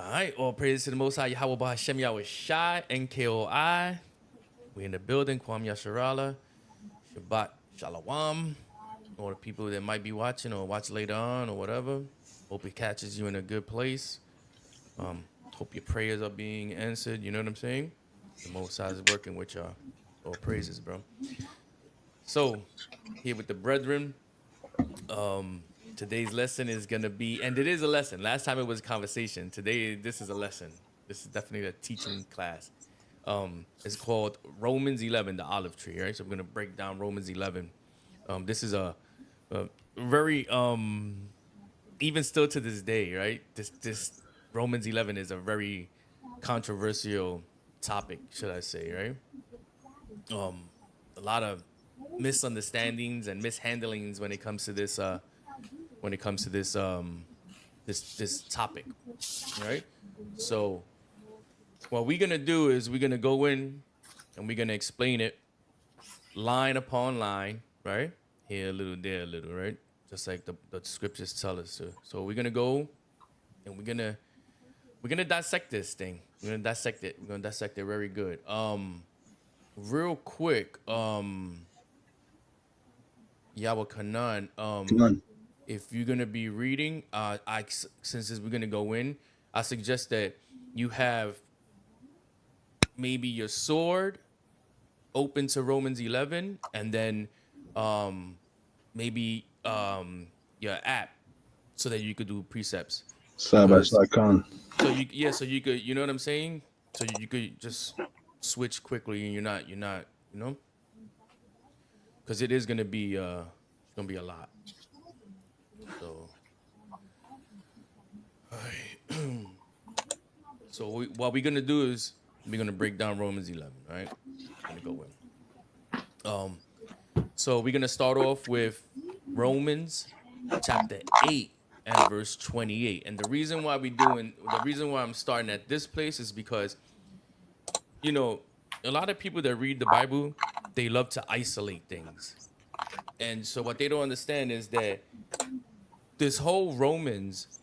All right, all praise to the Most High Yahweh Hashem Yahweh Shai NKOI. We in the building. Kwam Yasharala, Shabbat Shalom. All the people that might be watching or watch later on or whatever. Hope it catches you in a good place. Hope your prayers are being answered. You know what I'm saying? The Most High is working with y'all. All praises, bro. So here with the brethren. Today's lesson is gonna be, and it is a lesson. Last time it was a conversation. Today, this is a lesson. This is definitely a teaching class. It's called Romans 11, the olive tree. Right, so we're gonna break down Romans 11. This is a very even still to this day, right? This Romans 11 is a very controversial topic, should I say, right? A lot of misunderstandings and mishandlings when it comes to this this topic, right? So what we're gonna do is we're gonna go in and we're gonna explain it line upon line, right? Here a little, there a little, right? Just like the scriptures tell us to. So we're gonna go and we're gonna dissect this thing. We're gonna dissect it. We're gonna dissect it very good. Real quick, Yahweh Kanan, None. if you're gonna be reading, since we're gonna go in, I suggest that you have maybe your sword open to Romans 11, and then maybe your app so that you could do precepts. Side by Because side con. so you could, you know what I'm saying? So you could just switch quickly, and you're not, you know, because it is gonna be it's gonna be a lot. So. So what we're gonna do is we're gonna break down Romans 11, right? Gonna go in. So we're gonna start off with Romans chapter 8 and verse 28. And the reason why I'm starting at this place is because, you know, a lot of people that read the Bible, they love to isolate things. And so what they don't understand is that this whole Romans,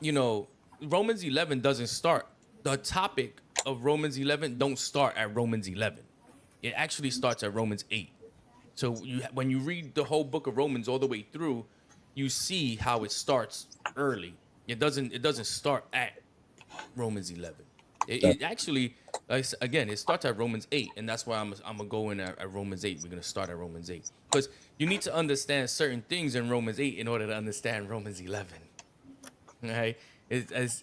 you know, Romans 11 doesn't start. The topic of Romans 11 don't start at Romans 11. It actually starts at Romans 8. So when you read the whole book of Romans all the way through, you see how it starts early. It doesn't start at Romans 11. It actually, again, it starts at Romans 8, and that's why I'm gonna go in at Romans 8. We're gonna start at Romans 8 because you need to understand certain things in Romans 8 in order to understand Romans 11. Right? It's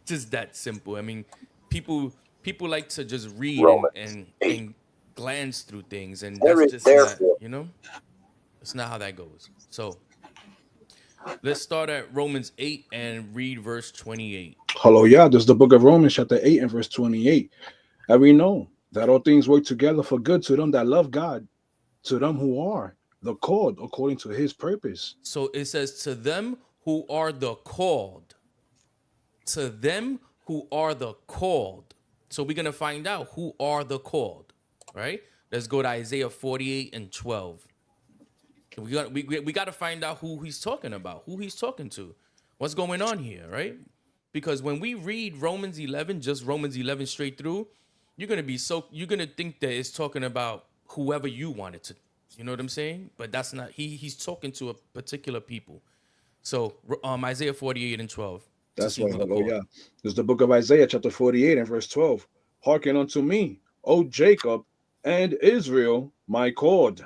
just that simple. I mean, people like to just read Romans and 8. and glance through things, and There that's is just not, therefore you know, that's not how that goes. So let's start at Romans 8 and read verse 28. Hallelujah. This is the book of Romans, chapter 8 and verse 28. And we know that all things work together for good to them that love God, to them who are the called according to his purpose. So it says, to them who are the called, to them who are the called. So we're gonna find out who are the called, right? Let's go to Isaiah 48 and 12. We got to find out who he's talking about, who he's talking to, what's going on here, right? Because when we read Romans 11, just Romans 11 straight through, you're gonna think that it's talking about whoever you wanted to, you know what I'm saying? But that's not. He's talking to a particular people. So Isaiah 48 and 12 to That's see right. who the called. Hallelujah. This is the book of Isaiah, chapter 48 and verse 12. Hearken unto me, O Jacob and Israel, my called.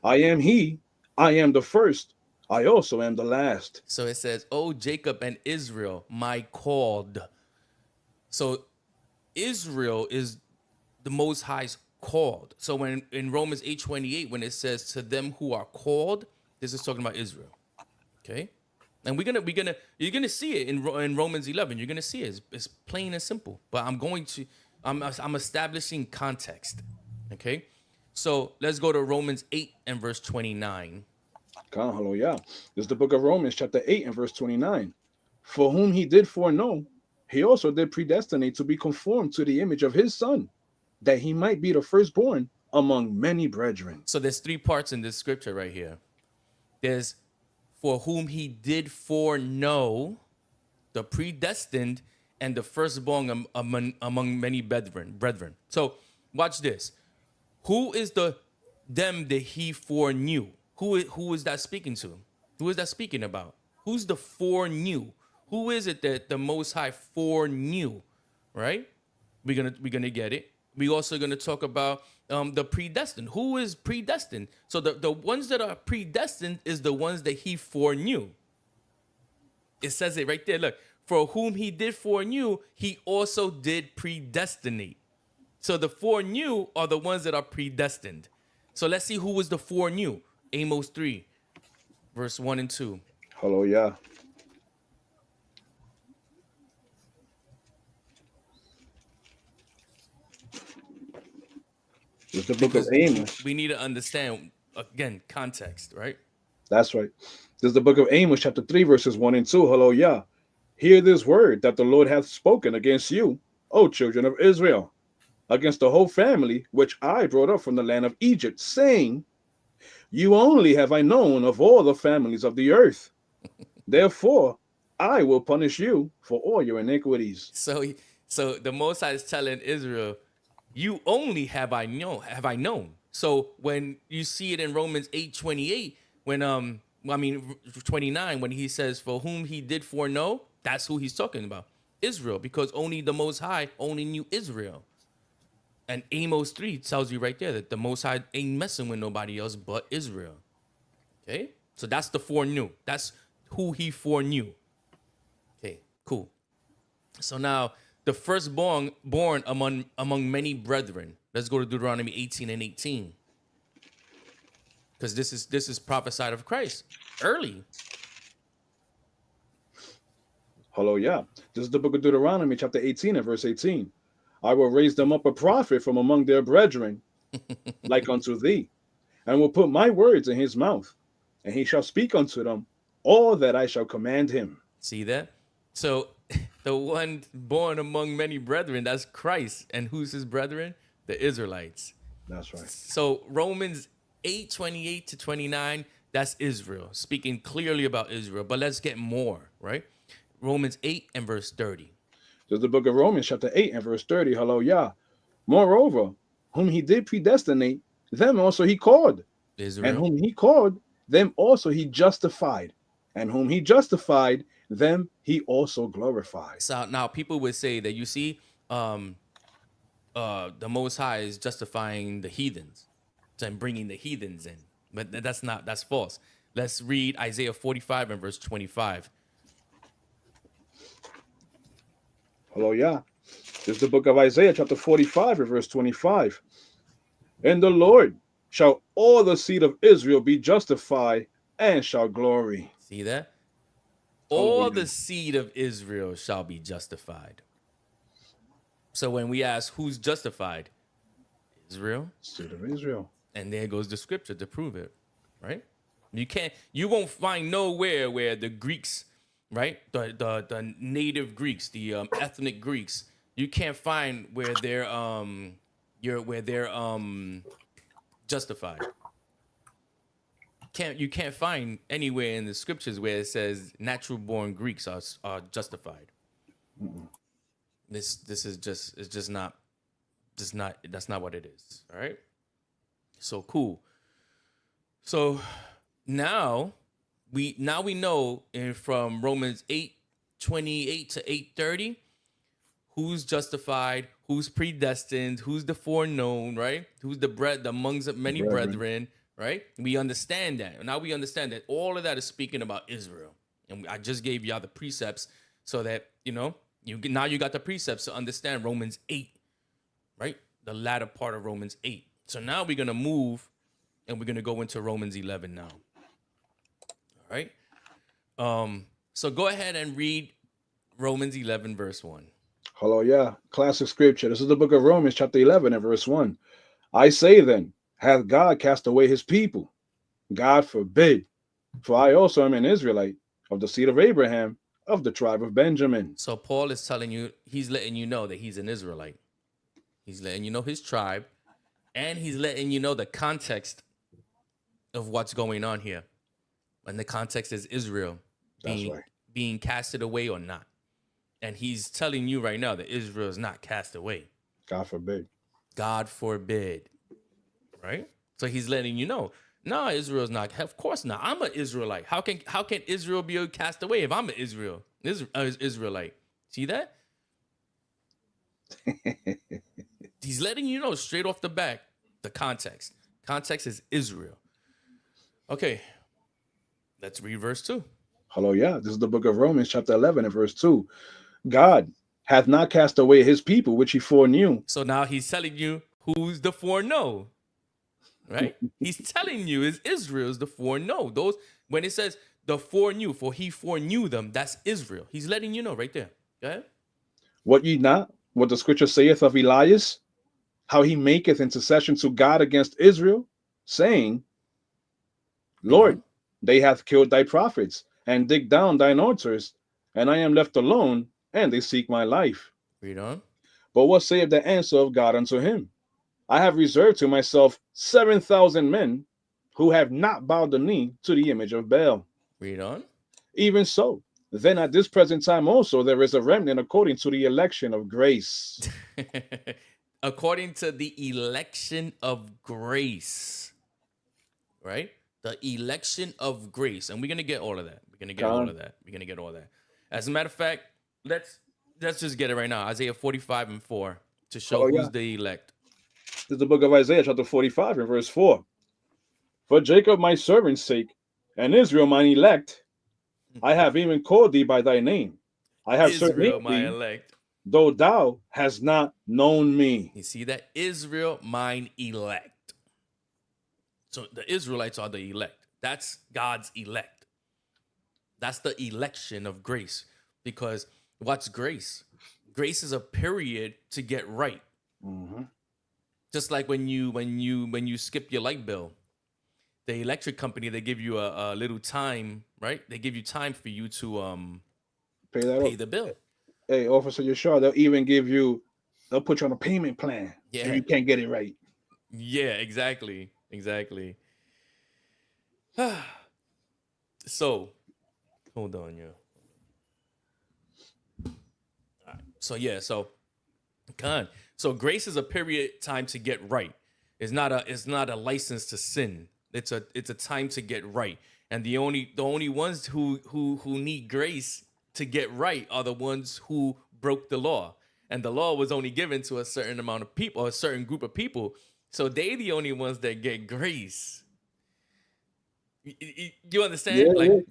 I am he, I am the first, I also am the last. So it says, "Oh Jacob and Israel, my called." So Israel is the Most High's called. So when in Romans 8:28, when it says to them who are called, this is talking about Israel. Okay, and you're gonna see it in Romans 11. You're gonna see it. It's plain and simple. But I'm establishing context. Okay, so let's go to Romans 8 and verse 29. Hallelujah. This is the book of Romans, chapter 8 and verse 29. For whom he did foreknow, he also did predestinate to be conformed to the image of his son, that he might be the firstborn among many brethren. So there's three parts in this scripture right here. There's for whom he did foreknow, the predestined, and the firstborn among many brethren. So watch this. Who is the them that he foreknew? Who is that speaking to? Who is that speaking about? Who's the foreknew? Who is it that the Most High foreknew? Right? We're gonna get it. We also gonna talk about the predestined. Who is predestined? So the ones that are predestined is the ones that he foreknew. It says it right there. Look, for whom he did foreknew, he also did predestinate. So the foreknew are the ones that are predestined. So let's see who was the foreknew. Amos 3, verse 1 and 2. Hallelujah. It's the book of Because Amos. we need to understand, again, context, right? That's right. This is the book of Amos, chapter 3, verses 1 and 2. Hallelujah. Hear this word that the Lord hath spoken against you, O children of Israel, against the whole family which I brought up from the land of Egypt, saying, you only have I known of all the families of the earth. Therefore, I will punish you for all your iniquities. So the Most High is telling Israel, you only have I known. So when you see it in Romans 8:28, when 29, when he says, for whom he did foreknow, that's who he's talking about. Israel, because only the Most High only knew Israel. And Amos 3 tells you right there that the Most High ain't messing with nobody else but Israel. Okay? So that's the foreknew. That's who he foreknew. Okay, cool. So now the firstborn born among many brethren. Let's go to Deuteronomy 18 and 18. Because this is prophesied of Christ early. Hallelujah. This is the book of Deuteronomy, chapter 18 and verse 18. I will raise them up a prophet from among their brethren, like unto thee, and will put my words in his mouth, and he shall speak unto them all that I shall command him. See that? So the one born among many brethren, that's Christ. And who's his brethren? The Israelites. That's right. So Romans 8:28 to 29, that's Israel, speaking clearly about Israel. But let's get more, right? Romans 8 and verse 30. This is the book of Romans, chapter 8 and verse 30. Hallelujah. Moreover, whom he did predestinate, them also he called. Israel. And whom he called, them also he justified. And whom he justified, them he also glorified. So now people would say that you see, the Most High is justifying the heathens and bringing the heathens in, but that's false. Let's read Isaiah 45 and verse 25. Hallelujah. This is the book of Isaiah, chapter 45, and verse 25. In the Lord shall all the seed of Israel be justified and shall glory. See that? All the seed of Israel shall be justified. So when we ask who's justified, Israel. Seed of Israel. And there goes the scripture to prove it, right? You won't find nowhere where the Greeks, right? The native Greeks, the ethnic Greeks, you can't find where they're justified. You can't find anywhere in the scriptures where it says natural born Greeks are justified. Mm-mm. This is just not that's not what it is. All right. So cool. So now we know from Romans 8:28 to 8:30 who's justified, who's predestined, who's the foreknown, right? Who's the amongst many brethren, right? We understand that. Now we understand that all of that is speaking about Israel. And I just gave y'all the precepts so that, you got the precepts to understand Romans 8, right? The latter part of Romans 8. So now we're going to move and we're going to go into Romans 11 now. All right? So go ahead and read Romans 11, verse 1. Hallelujah. Classic scripture. This is the book of Romans, chapter 11, and verse 1. I say then, hath God cast away his people? God forbid. For I also am an Israelite, of the seed of Abraham, of the tribe of Benjamin. So Paul is telling you, he's letting you know that he's an Israelite. He's letting you know his tribe, and he's letting you know the context of what's going on here. And the context is Israel being casted away or not. And he's telling you right now that Israel is not cast away. God forbid. God forbid. Right? So he's letting you know, no, Israel's not. Of course not. I'm an Israelite. How can Israel be a cast away if I'm an Israelite? See that? He's letting you know straight off the back the context. Context is Israel. Okay, let's read verse 2. Hallelujah. This is the book of Romans, chapter 11, and verse 2. God hath not cast away his people, which he foreknew. So now he's telling you who's the foreknow, right? He's telling you is Israel's the foreknow. Those when it says the foreknew, for he foreknew them, that's Israel. He's letting you know right there. Go ahead. What ye not? What the scripture saith of Elias, how he maketh intercession to God against Israel, saying, Read Lord, on. they hath killed thy prophets, and digged down thine altars, and I am left alone, and they seek my life. Read on. But what saith the answer of God unto him? I have reserved to myself 7,000 men who have not bowed the knee to the image of Baal. Read on. Even so, then at this present time also there is a remnant according to the election of grace. According to the election of grace, right? The election of grace. And we're going to get all of that. We're going to get all of that. We're going to get all that. As a matter of fact, let's just get it right now. Isaiah 45 and 4 to show who's the elect. This is the book of Isaiah, chapter 45, and verse 4. For Jacob my servant's sake, and Israel mine elect, I have even called thee by thy name. I have Israel, certainly my thee, elect. though thou hast not known me. You see that? Israel, mine elect. So the Israelites are the elect. That's God's elect. That's the election of grace. Because what's grace? Grace is a period to get right. Mm-hmm. Just like when you skip your light bill, the electric company, they give you a little time, right? They give you time for you to pay the bill. Hey, Officer Yashar, they'll put you on a payment plan if you can't get it right. Yeah, exactly. So, hold on, yeah. All right. So grace is a period time to get right. It's not a license to sin. It's a time to get right. And the only ones who need grace to get right are the ones who broke the law. And the law was only given to a certain amount of people, or a certain group of people. So they the only ones that get grace. You understand?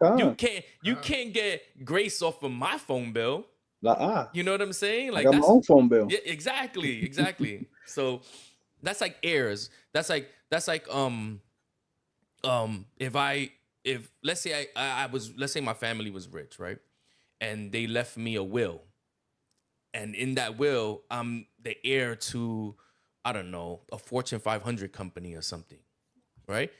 You can't get grace off of my phone bill. You know what I'm saying? Like, I got my own phone bill. Yeah, exactly. So that's like heirs. That's like if let's say let's say my family was rich, right? And they left me a will. And in that will, I'm the heir to, I don't know, a Fortune 500 company or something, right?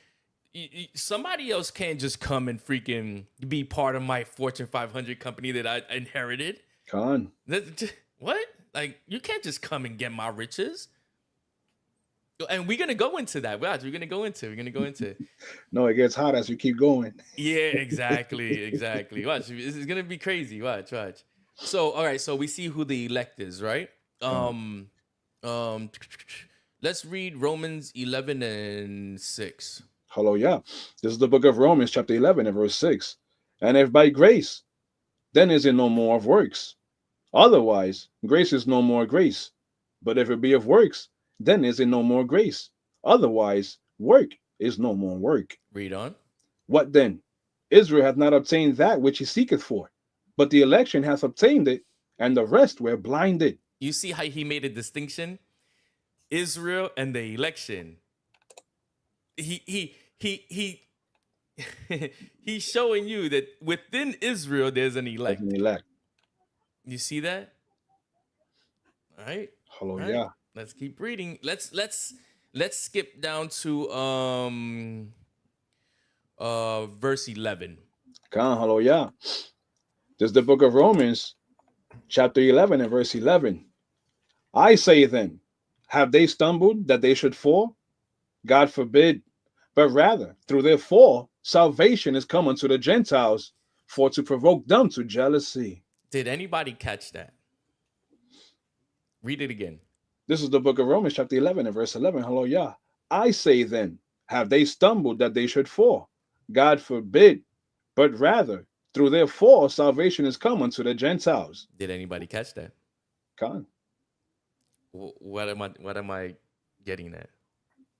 Somebody else can't just come and freaking be part of my Fortune 500 company that I inherited. What? Like, you can't just come and get my riches. And we're gonna go into that. We're gonna go into. No, it gets hot as you keep going. Yeah, exactly. Watch, this is gonna be crazy. Watch. So, all right. So we see who the elect is, right? Let's read Romans 11 and 6. Hallelujah. This is the book of Romans, chapter 11 and verse 6. And if by grace, then is it no more of works. Otherwise, grace is no more grace. But if it be of works, then is it no more grace. Otherwise, work is no more work. Read on. What then? Israel hath not obtained that which he seeketh for, but the election hath obtained it, and the rest were blinded. You see how he made a distinction? Israel and the election. He he's showing you that within Israel there's an elect. You see that? All right. Hallelujah. Right. Let's keep reading. Let's skip down to verse 11. Hallelujah. This is the book of Romans, chapter 11 and verse 11. I say then, have they stumbled that they should fall? God forbid. But rather, through their fall, salvation is come unto the Gentiles, for to provoke them to jealousy. Did anybody catch that? Read it again. This is the book of Romans, chapter 11 and verse 11. Hello, Yah. I say then, have they stumbled that they should fall? God forbid, but rather through their fall salvation is come unto the Gentiles. Did anybody catch that? Khan. What am I getting at?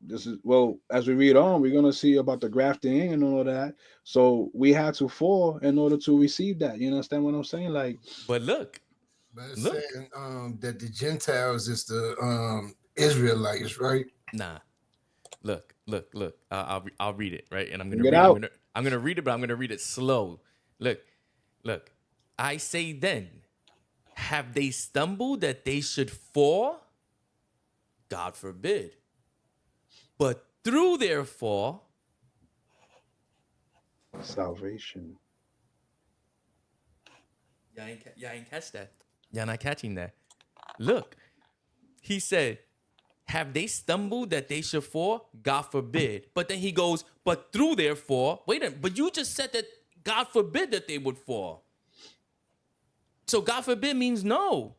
This is, well, as we read on, we're going to see about the grafting in and all of that. So we had to fall in order to receive that. You understand what I'm saying? Like, But look, But it's look. saying that the Gentiles is the Israelites, right? Nah. Look. I'll read it, right? And I'm gonna Bring it read. out. I'm gonna read it, but I'm gonna read it slow. Look. I say then, have they stumbled that they should fall? God forbid. But through their fall, Salvation. y'all ain't catch that. Y'all not catching that. Look, he said, have they stumbled that they should fall? God forbid. But then he goes, but through their fall, wait a minute, but you just said that God forbid that they would fall. So God forbid means no,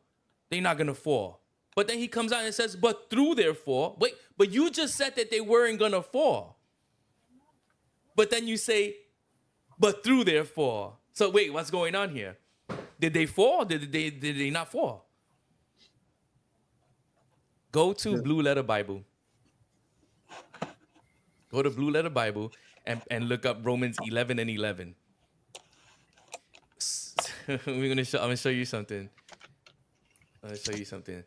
they're not going to fall. But then he comes out and says, but through their fall, wait, but you just said that they weren't going to fall. But then you say, but through their fall. So wait, what's going on here? Did they fall? Did they not fall? Go to Blue Letter Bible. Go to Blue Letter Bible and look up Romans 11 and 11. I'm gonna show you something. I'm gonna show you something.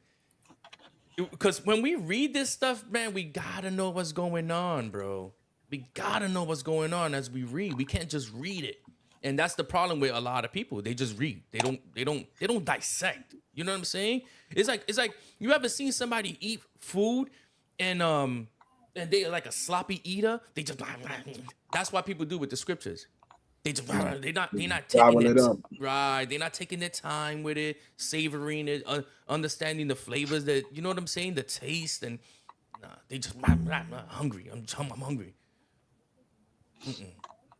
Because when we read this stuff, man, we gotta know what's going on, bro. We gotta know what's going on as we read. We can't just read it. And that's the problem with a lot of people. They just read. They don't dissect. You know what I'm saying? It's like you ever seen somebody eat food and they're like a sloppy eater? They just that's what people do with the scriptures. They're not taking Gobble it it up. right. They're not taking their time with it, savoring it, understanding the flavors that you know what I'm saying, the taste, and they just hungry. I'm hungry.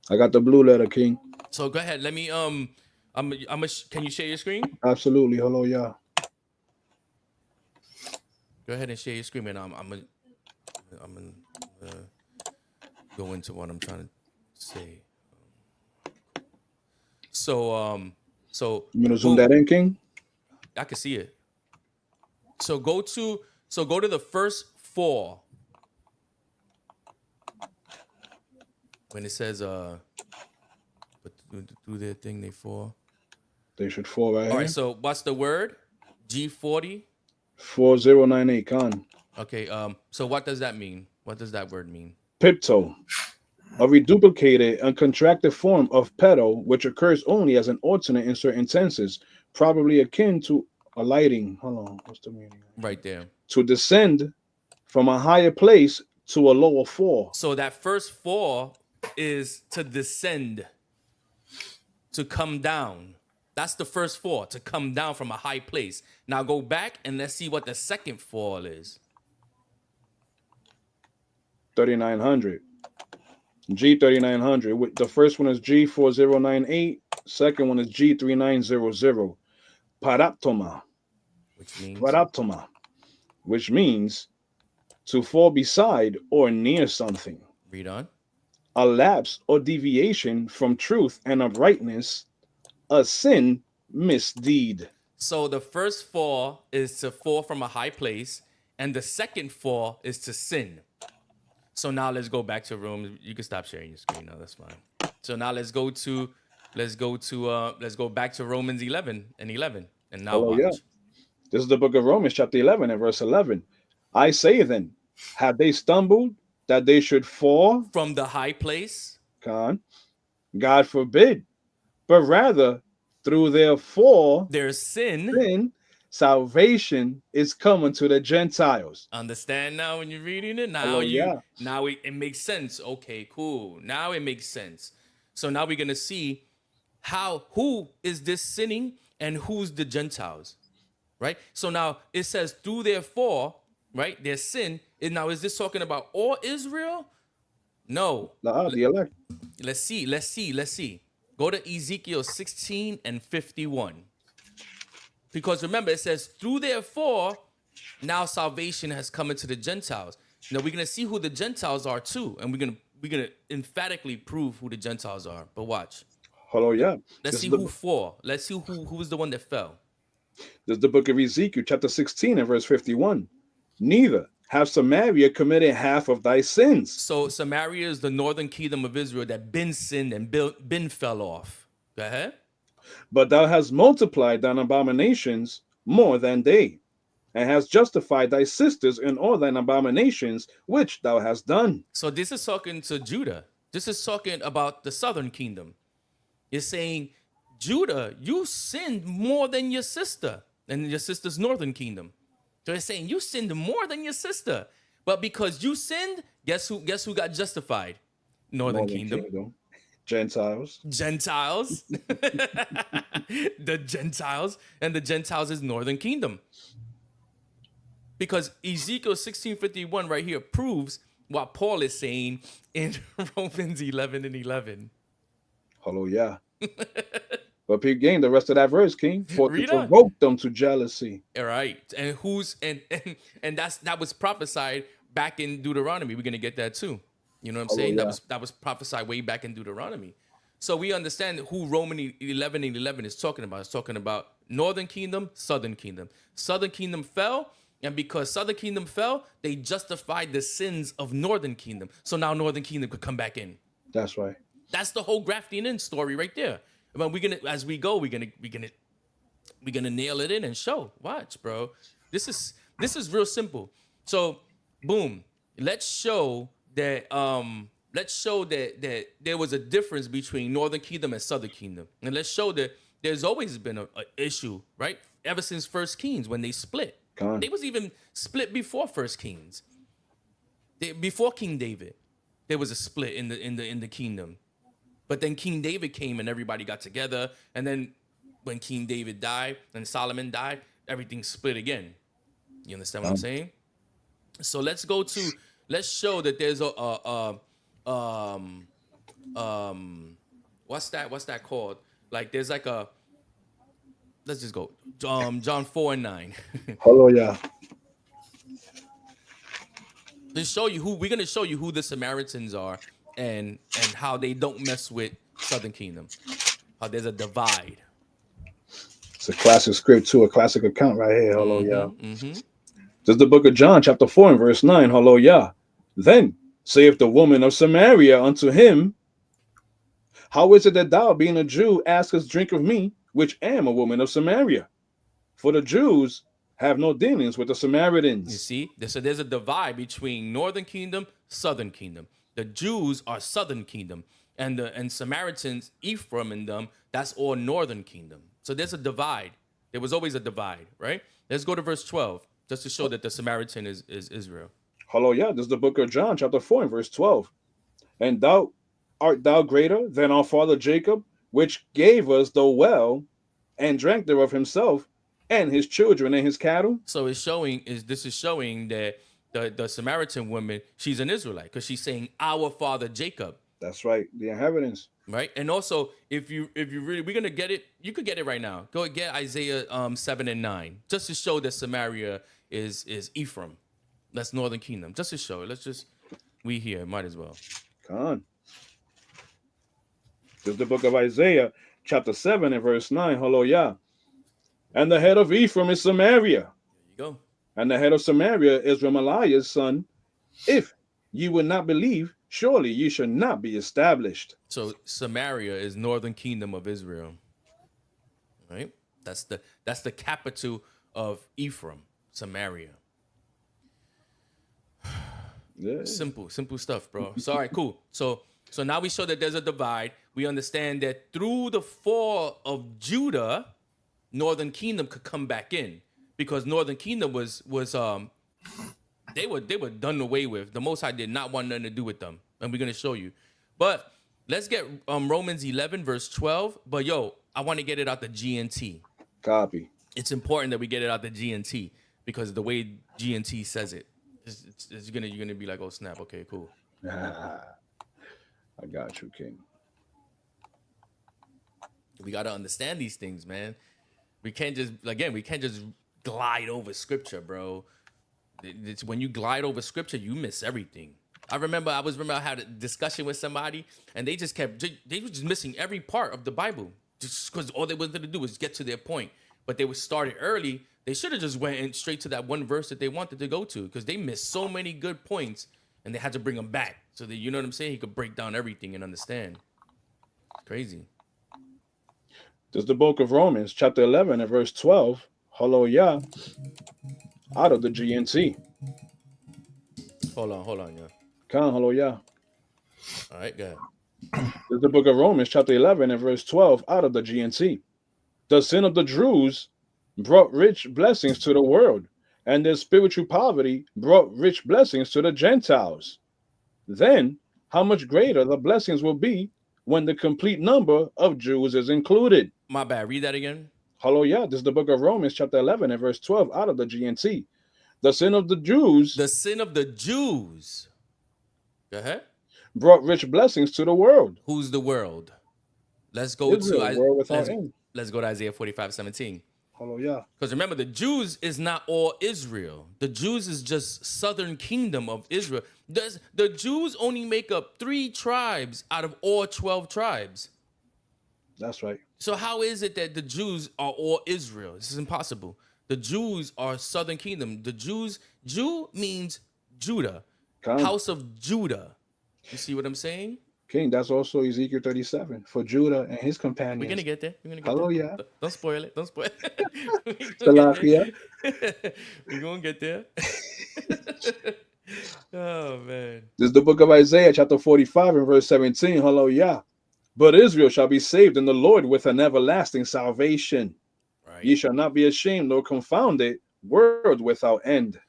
I got the blue letter, King. So go ahead. Let me can you share your screen? Absolutely. Hello, Yah. Go ahead and share your screen, and I'm gonna go into what I'm trying to say. So You gonna zoom that in, King? I can see it. So go to the first 4. When it says but through their thing they fall. They should fall right All here. right, so what's the word? G40. 4098, Khan. Okay, so what does that mean? What does that word mean? Pipto, a reduplicated and contracted form of pedo, which occurs only as an alternate in certain tenses, probably akin to alighting. Hold on, what's the meaning? Right there. To descend from a higher place to a lower fall. So that first 4 is to descend, to come down. That's the first 4, to come down from a high place. Now go back and let's see what the second fall is. 3900. G3900. The first one is G4098. Second one is G3900. Paraptoma. Which means to fall beside or near something. Read on. A lapse or deviation from truth and uprightness, a sin, misdeed. So the first fall is to fall from a high place, and the second fall is to sin. So now let's go back to Romans. You can stop sharing your screen now. That's fine. So now let's go back to Romans 11 and 11. And now watch. Yeah. This is the book of Romans, chapter 11 and verse 11. I say then, have they stumbled that they should fall from the high place? God forbid, but rather through their fall, their sin, salvation is coming to the Gentiles. Understand now when you're reading it? Now it makes sense. Okay, cool. Now it makes sense. So now we're gonna see who is this sinning and who's the Gentiles, right? So now it says through their fall, right? Their sin. And now is this talking about all Israel? No. The elect. Let's see. Go to Ezekiel 16 and 51. Because remember, it says, through therefore, now salvation has come into the Gentiles. Now we're gonna see who the Gentiles are too, and we're gonna emphatically prove who the Gentiles are. But watch. Hallelujah. Let's This see is who the for. Let's see who was the one that fell. this is the book of Ezekiel, chapter 16 and verse 51. Neither have Samaria committed half of thy sins, So Samaria is the northern kingdom of Israel that been sinned and been fell off. Go ahead. but thou hast multiplied thine abominations more than they, and hast justified thy sisters in all thine abominations which thou hast done. So this is talking to Judah. This is talking about the southern kingdom. It's saying, Judah, you sinned more than your sister and your sister's northern kingdom. So it's saying you sinned more than your sister. But because you sinned, guess who got justified? Northern Northern kingdom. kingdom, Gentiles. Gentiles. The Gentiles. And the Gentiles is northern kingdom. Because Ezekiel 16:51 right here proves what Paul is saying in Romans 11 and 11. Hallelujah. But Pete gained the rest of that verse, King, for to Read on. provoke them to jealousy. All right. And who's and that was prophesied back in Deuteronomy. We're gonna get that too. You know what I'm saying? Hallelujah. That was prophesied way back in Deuteronomy. So we understand who Roman 11 and 11 is talking about. It's talking about northern kingdom, southern kingdom. Southern kingdom fell, and because southern kingdom fell, they justified the sins of northern kingdom. So now northern kingdom could come back in. That's right. That's the whole grafting in story right there. But we're gonna, as we go, we're gonna nail it in and show. Watch, bro. This is real simple. So, boom. Let's show that that there was a difference between northern kingdom and southern kingdom, and let's show that there's always been a issue, right? Ever since First Kings when they split, Con. they was even split before First Kings. Before King David, there was a split in the kingdom. But then King David came and everybody got together. And then when King David died and Solomon died, everything split again. You understand what I'm saying? So let's show that there's what's that called? Like there's like let's just go. John 4 and 9. Hallelujah. We're gonna show you who the Samaritans are and how they don't mess with southern kingdom. How there's a divide. It's a classic script too, a classic account right here. Hallelujah. Mm-hmm. This is the book of John, chapter 4 and verse 9. Hallelujah. Then saith the woman of Samaria unto him, how is it that thou, being a Jew, askest drink of me, which am a woman of Samaria? For the Jews have no dealings with the Samaritans. You see, so there's a divide between northern kingdom, southern kingdom. The Jews are southern kingdom, and Samaritans, Ephraim and them, that's all northern kingdom. So there's a divide. There was always a divide, right? Let's go to verse 12, just to show that the Samaritan is Israel. Hallelujah. This is the book of John, chapter 4 and verse 12. And art thou greater than our father Jacob, which gave us the well and drank thereof himself and his children and his cattle? So this is showing that the Samaritan woman, she's an Israelite, because she's saying our father Jacob. That's right, the inhabitants. Right. And also, if you really, we're gonna get it, you could get it right now. Go get Isaiah 7 and 9, just to show that Samaria is Ephraim. That's northern kingdom. Just to show it. We here, might as well. Come on. This is the book of Isaiah, chapter 7 and verse 9. Hallelujah. And the head of Ephraim is Samaria. There you go. And the head of Samaria is Remaliah's son. If you would not believe, surely you should not be established. So Samaria is northern kingdom of Israel. Right? That's the capital of Ephraim, Samaria. Yeah. Simple stuff, bro. So, all right, cool. So now we show that there's a divide. We understand that through the fall of Judah, northern kingdom could come back in, because northern kingdom was they were done away with. The Most High did not want nothing to do with them, and we're gonna show you. But let's get Romans 11 verse 12. But yo, I want to get it out the GNT. Copy. It's important that we get it out the GNT, because the way GNT says it, you're gonna be like, oh snap, okay, cool. I got you, King. We gotta understand these things, man. We can't just glide over scripture, bro. It's when you glide over scripture, you miss everything. I had a discussion with somebody, and they were just missing every part of the Bible, just because all they wanted to do was get to their point. But they were started early. They should have just went in straight to that one verse that they wanted to go to, because they missed so many good points, and they had to bring them back so that, you know what I'm saying, he could break down everything and understand. Crazy. This is the book of Romans, chapter 11 and verse 12. Hallelujah. Out of the GNT. Hold on, yeah. Khan, hallelujah. All right, go ahead. This is the book of Romans, chapter 11 and verse 12. Out of the GNT. The sin of the Jews brought rich blessings to the world, and their spiritual poverty brought rich blessings to the Gentiles. Then, how much greater the blessings will be when the complete number of Jews is included. My bad. Read that again. Hallelujah. This is the book of Romans, chapter 11 and verse 12, out of the GNT. The sin of the Jews. The sin of the Jews. Go ahead. Brought rich blessings to the world. Who's the world? Let's go Israel, to world without end. Let's go to Isaiah 45:17. Hallelujah. Because remember, the Jews is not all Israel. The Jews is just southern kingdom of Israel. The Jews only make up 3 tribes out of all 12 tribes. That's right. So how is it that the Jews are all Israel? This is impossible. The Jews are southern kingdom. Jew means Judah, house of Judah. You see what I'm saying? King, that's also Ezekiel 37 for Judah and his companions. We're gonna get there. Hallelujah. Don't spoil it. We're gonna get there. Oh man. This is the book of Isaiah, chapter 45 and verse 17. Hallelujah. But Israel shall be saved in the Lord with an everlasting salvation. Right. Ye shall not be ashamed nor confounded, world without end.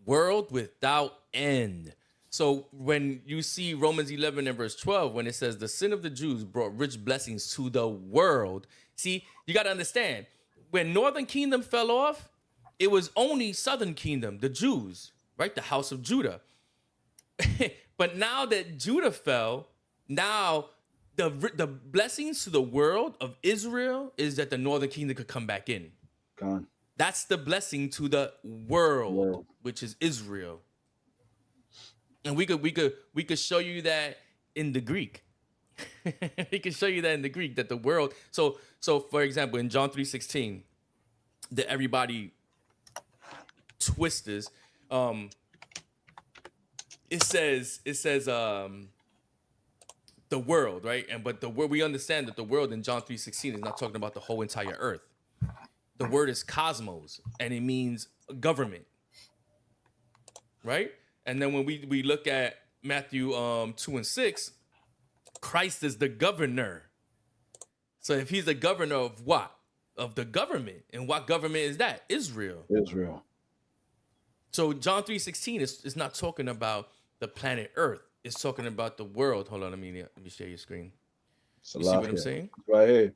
World without end. So when you see Romans 11 and verse 12, when it says the sin of the Jews brought rich blessings to the world, see, you got to understand, when northern kingdom fell off, it was only southern kingdom, the Jews, right? The house of Judah. But now that Judah fell, now the blessings to the world of Israel is that the northern kingdom could come back in. Gone. That's the blessing to the world, which is Israel. And we could show you that in the Greek. We can show you that in the Greek, that the world. So for example, in John 3:16, that everybody twisters. It says the world, right? But the word, we understand that the world in John 3:16 is not talking about the whole entire earth. The word is cosmos, and it means government, right? And then when we look at Matthew 2 and 6, Christ is the governor. So if he's the governor of what? Of the government. And what government is that? Israel. Israel. So John 3:16 is not talking about the planet Earth. It's talking about the world. Hold on, let me share your screen. You see what I'm saying? Right here.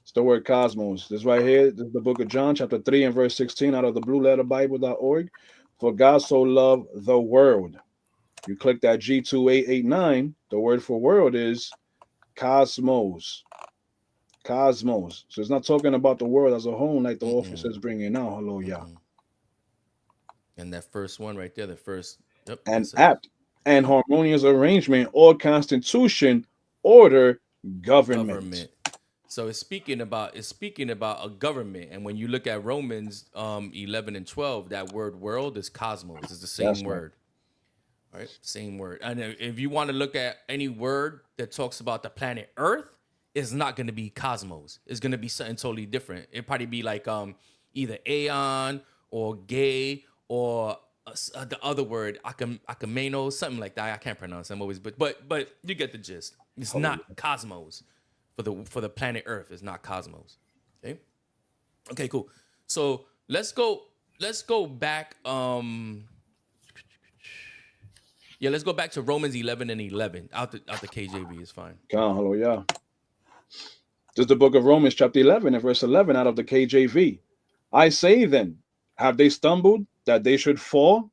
It's the word cosmos. This right here, this is the book of John, chapter 3 and verse 16 out of the blueletterbible.org. For God so loved the world. You click that G2889. The word for world is cosmos. Cosmos. So it's not talking about the world as a whole, like the office is bringing out. Hallelujah. And that first one right there, the first. Yep, an apt and harmonious arrangement or constitution, order, government. So it's speaking about a government. And when you look at Romans 11 and 12, that word world is cosmos. It's the same word. Right. Right? Same word. And if you want to look at any word that talks about the planet Earth, it's not going to be cosmos. It's going to be something totally different. It'd probably be like either aeon or gay or the other word, akameno, something like that. I can't pronounce them always, but you get the gist. It's not cosmos. For the planet Earth, is not cosmos. Okay, cool. So let's go back. Let's go back to Romans 11 and 11. Out the KJV is fine. Hallelujah. This is the book of Romans, chapter 11 and verse 11 out of the KJV. I say then, have they stumbled that they should fall?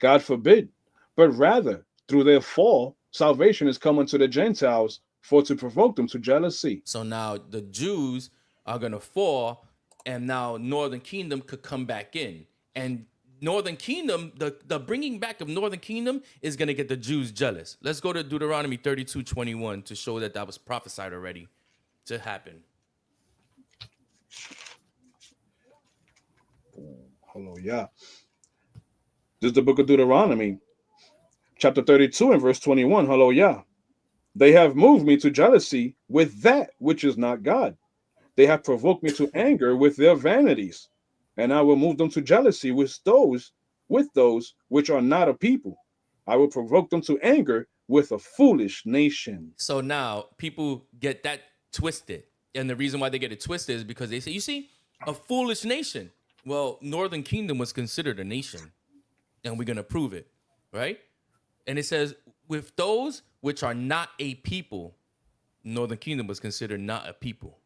God forbid. But rather, through their fall, salvation is come unto the Gentiles, for to provoke them to jealousy. So now the Jews are going to fall and now Northern Kingdom could come back in. And Northern Kingdom, the bringing back of Northern Kingdom is going to get the Jews jealous. Let's go to Deuteronomy 32:21 to show that that was prophesied already to happen. Hallelujah. This is the book of Deuteronomy, chapter 32 and verse 21. Hallelujah. They have moved me to jealousy with that which is not God. They have provoked me to anger with their vanities, and I will move them to jealousy with those which are not a people. I will provoke them to anger with a foolish nation. So now people get that twisted. And the reason why they get it twisted is because they say, you see, a foolish nation. Well, Northern Kingdom was considered a nation, and we're going to prove it, right? And it says, with those which are not a people, Northern Kingdom was considered not a people.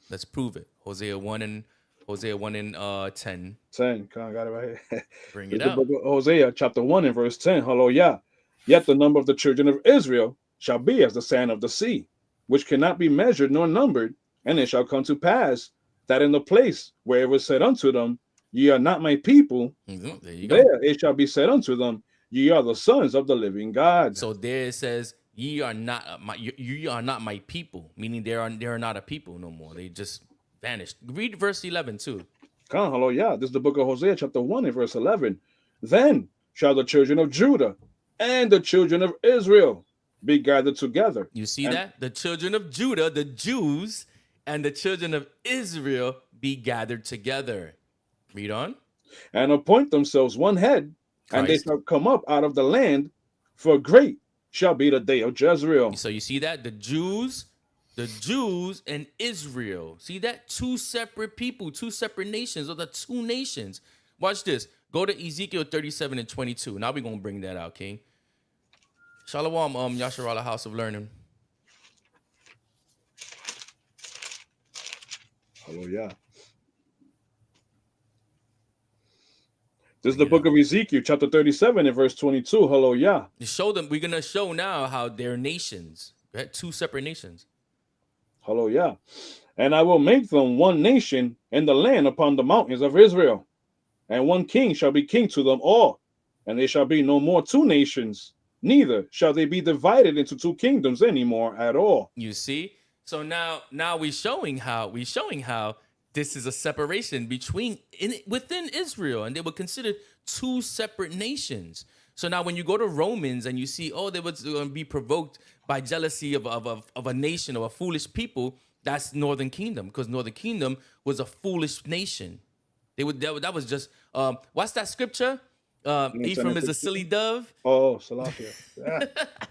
Let's prove it. Hosea 1 and 10. 10. Come on, got it right here. Bring It's it the out. book of Hosea, chapter 1 and verse 10. Hallelujah. Yet the number of the children of Israel shall be as the sand of the sea, which cannot be measured nor numbered. And it shall come to pass that in the place where it was said unto them, Ye are not my people, Mhm, there you go. there it shall be said unto them, Ye are the sons of the living God. So there it says, "Ye are not ye are not my people," meaning they are not a people no more. They just vanished. Read verse 11 too. Come, hallelujah. This is the book of Hosea, chapter 1 and verse 11. Then shall the children of Judah and the children of Israel be gathered together. You see And that? The children of Judah, the Jews, and the children of Israel be gathered together. Read on. and appoint themselves one head, and they Christ. shall come up out of the land, for great shall be the day of Jezreel. So you see that? The Jews and Israel. See that? Two separate people, two separate nations, or the two nations. Watch this. Go to Ezekiel 37 and 22. Now we're gonna bring that out, King. Shalom, Yasharala House of Learning. Hallelujah. This is the book of Ezekiel, chapter 37 and verse 22. Hallelujah. To show them, we're gonna show now how they're nations. Right? Two separate nations. Hallelujah. And I will make them one nation in the land upon the mountains of Israel, and one king shall be king to them all, and there shall be no more two nations, neither shall they be divided into two kingdoms anymore at all. You see? So now we're showing how this is a separation within Israel, and they were considered two separate nations. So now when you go to Romans and you see, they was going to be provoked by jealousy of a nation, of a foolish people, that's Northern Kingdom, because Northern Kingdom was a foolish nation. That was just what's that scripture? Ephraim is a silly dove. Oh, Salakia.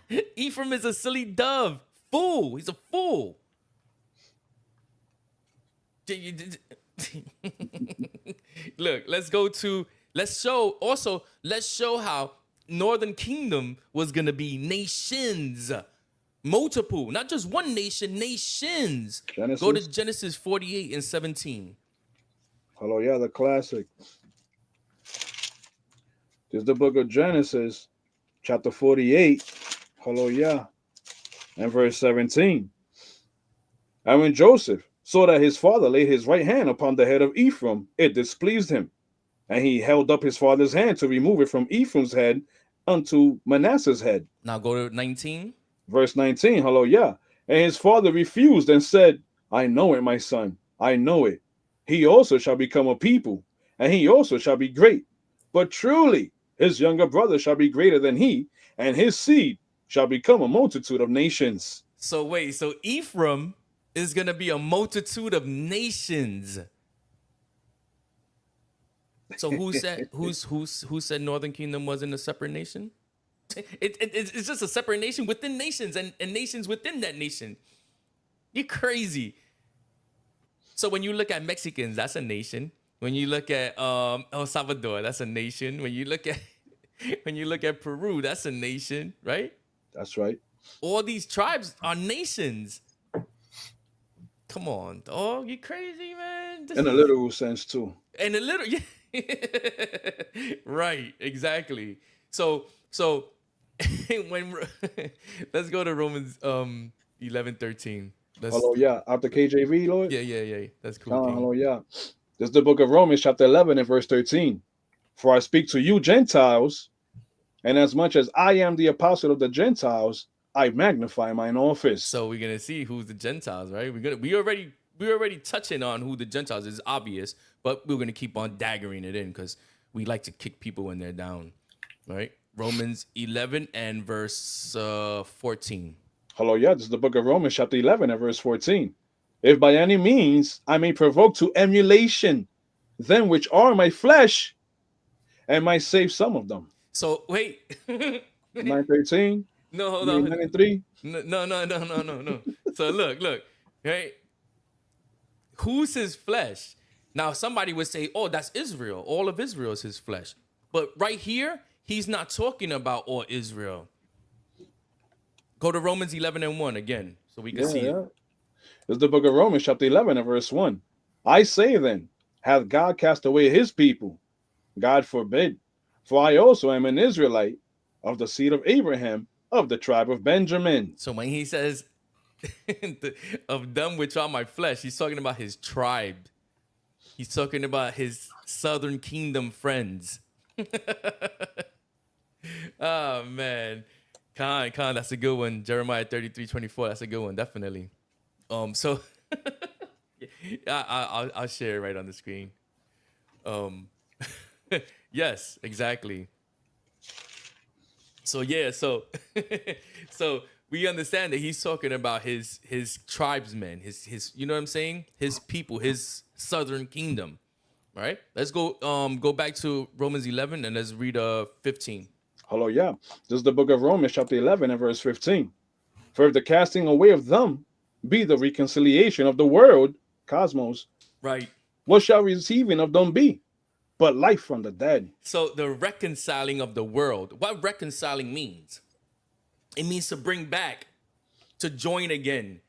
Yeah. Ephraim is a silly dove. Fool. He's a fool. Look, let's show how Northern Kingdom was going to be nations. Multiple, not just one nation, nations. Genesis. Go to Genesis 48 and 17. Hallelujah, the classic. This is the book of Genesis, chapter 48. Hallelujah. And verse 17. And when Joseph saw that his father laid his right hand upon the head of Ephraim, it displeased him. And he held up his father's hand to remove it from Ephraim's head unto Manasseh's head. Now go to 19. Verse 19. Hallelujah. And his father refused and said, I know it, my son. I know it. He also shall become a people, and he also shall be great. But truly, his younger brother shall be greater than he, and his seed shall become a multitude of nations. So wait, so Ephraim is going to be a multitude of nations. So who said Northern Kingdom wasn't a separate nation? It's just a separate nation within nations and nations within that nation. You're crazy. So when you look at Mexicans, that's a nation. When you look at El Salvador, that's a nation. When you look at Peru, that's a nation, right? That's right. All these tribes are nations. Come on, dog. You crazy, man. In a literal sense, too. In a little, yeah. Right, exactly. So when let's go to Romans 11:13. Hallelujah. Out the KJV, Lord. Yeah. That's cool. Hallelujah. This is the book of Romans, chapter 11, and verse 13. For I speak to you, Gentiles, and as much as I am the apostle of the Gentiles, I magnify mine office. So we're gonna see who's the Gentiles, right? We already touching on who the Gentiles is obvious, but we're gonna keep on daggering it in because we like to kick people when they're down, right? Romans 11 and verse 14. Hallelujah. This is the book of Romans, chapter 11, and verse 14. If by any means I may provoke to emulation them which are my flesh, and might save some of them. So wait, 9:13. no, hold 9 on. and 3. No. So look, right? Who's his flesh? Now somebody would say, "Oh, that's Israel. All of Israel is his flesh." But right here, he's not talking about all Israel. Go to Romans 11 and 1 again, so we can see it. This is the book of Romans, chapter 11, and verse 1. I say then, hath God cast away his people? God forbid. For I also am an Israelite, of the seed of Abraham, of the tribe of Benjamin. So when he says of them which are my flesh, he's talking about his tribe. He's talking about his southern kingdom friends. Oh man. Khan, that's a good one. Jeremiah 33:24. That's a good one, definitely. So I'll share it right on the screen. Yes, exactly. So yeah, so so we understand that he's talking about his tribesmen, his you know what I'm saying? His people, his southern kingdom. Right? Let's go back to Romans 11 and let's read 15. Hallelujah. This is the book of Romans, chapter 11, and verse 15. For if the casting away of them be the reconciliation of the world, cosmos, right? What shall receiving of them be? But life from the dead. So the reconciling of the world. What reconciling means? It means to bring back, to join again.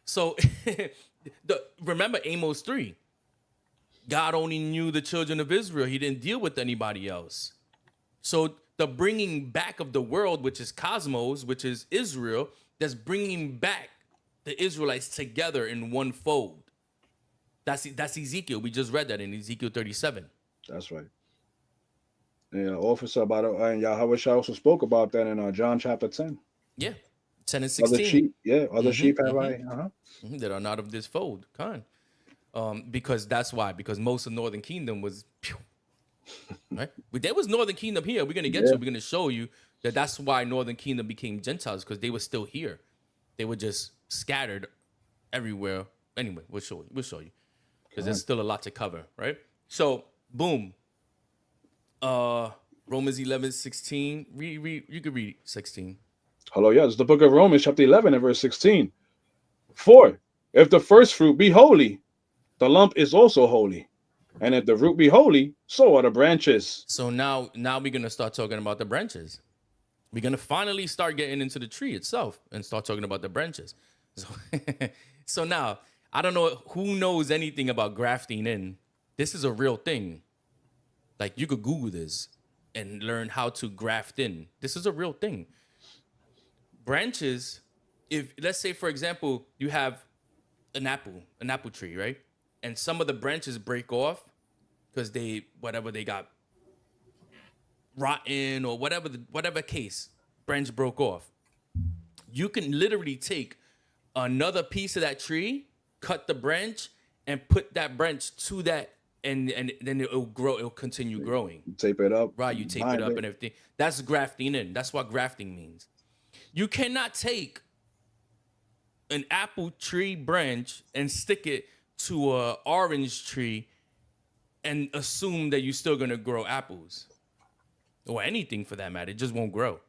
So remember Amos 3. God only knew the children of Israel. He didn't deal with anybody else. So the bringing back of the world, which is cosmos, which is Israel, that's bringing back the Israelites together in one fold. That's Ezekiel. We just read that in Ezekiel 37. That's right. Yeah, officer about it, and Yahweh also spoke about that in John chapter 10. Yeah, 10 and 16. Other sheep, other sheep have I that are not of this fold. Because that's why. Because most of Northern Kingdom was, right? But there was Northern Kingdom here. We're gonna get to. We're gonna show you that that's why Northern Kingdom became Gentiles, because they were still here. They were just scattered everywhere. Anyway, we'll show you because there's still a lot to cover, right? So boom. Romans 11:16. Read. You could read 16. Hallelujah. It's the book of Romans, chapter 11, and verse 16. For if the first fruit be holy, the lump is also holy. And if the root be holy, so are the branches. So now we're gonna start talking about the branches. We're gonna finally start getting into the tree itself and start talking about the branches. So now I don't know who knows anything about grafting in. This is a real thing. Like you could Google this and learn how to graft in. This is a real thing. Branches, if let's say for example, you have an apple tree, right? And some of the branches break off because they got rotten or whatever case, branch broke off. You can literally take another piece of that tree, cut the branch, and put that branch to that, and then it'll grow. It'll continue growing. You tape it up. Right, you tape it up and everything. That's grafting in. That's what grafting means. You cannot take an apple tree branch and stick it to an orange tree and assume that you're still gonna grow apples or anything for that matter. It just won't grow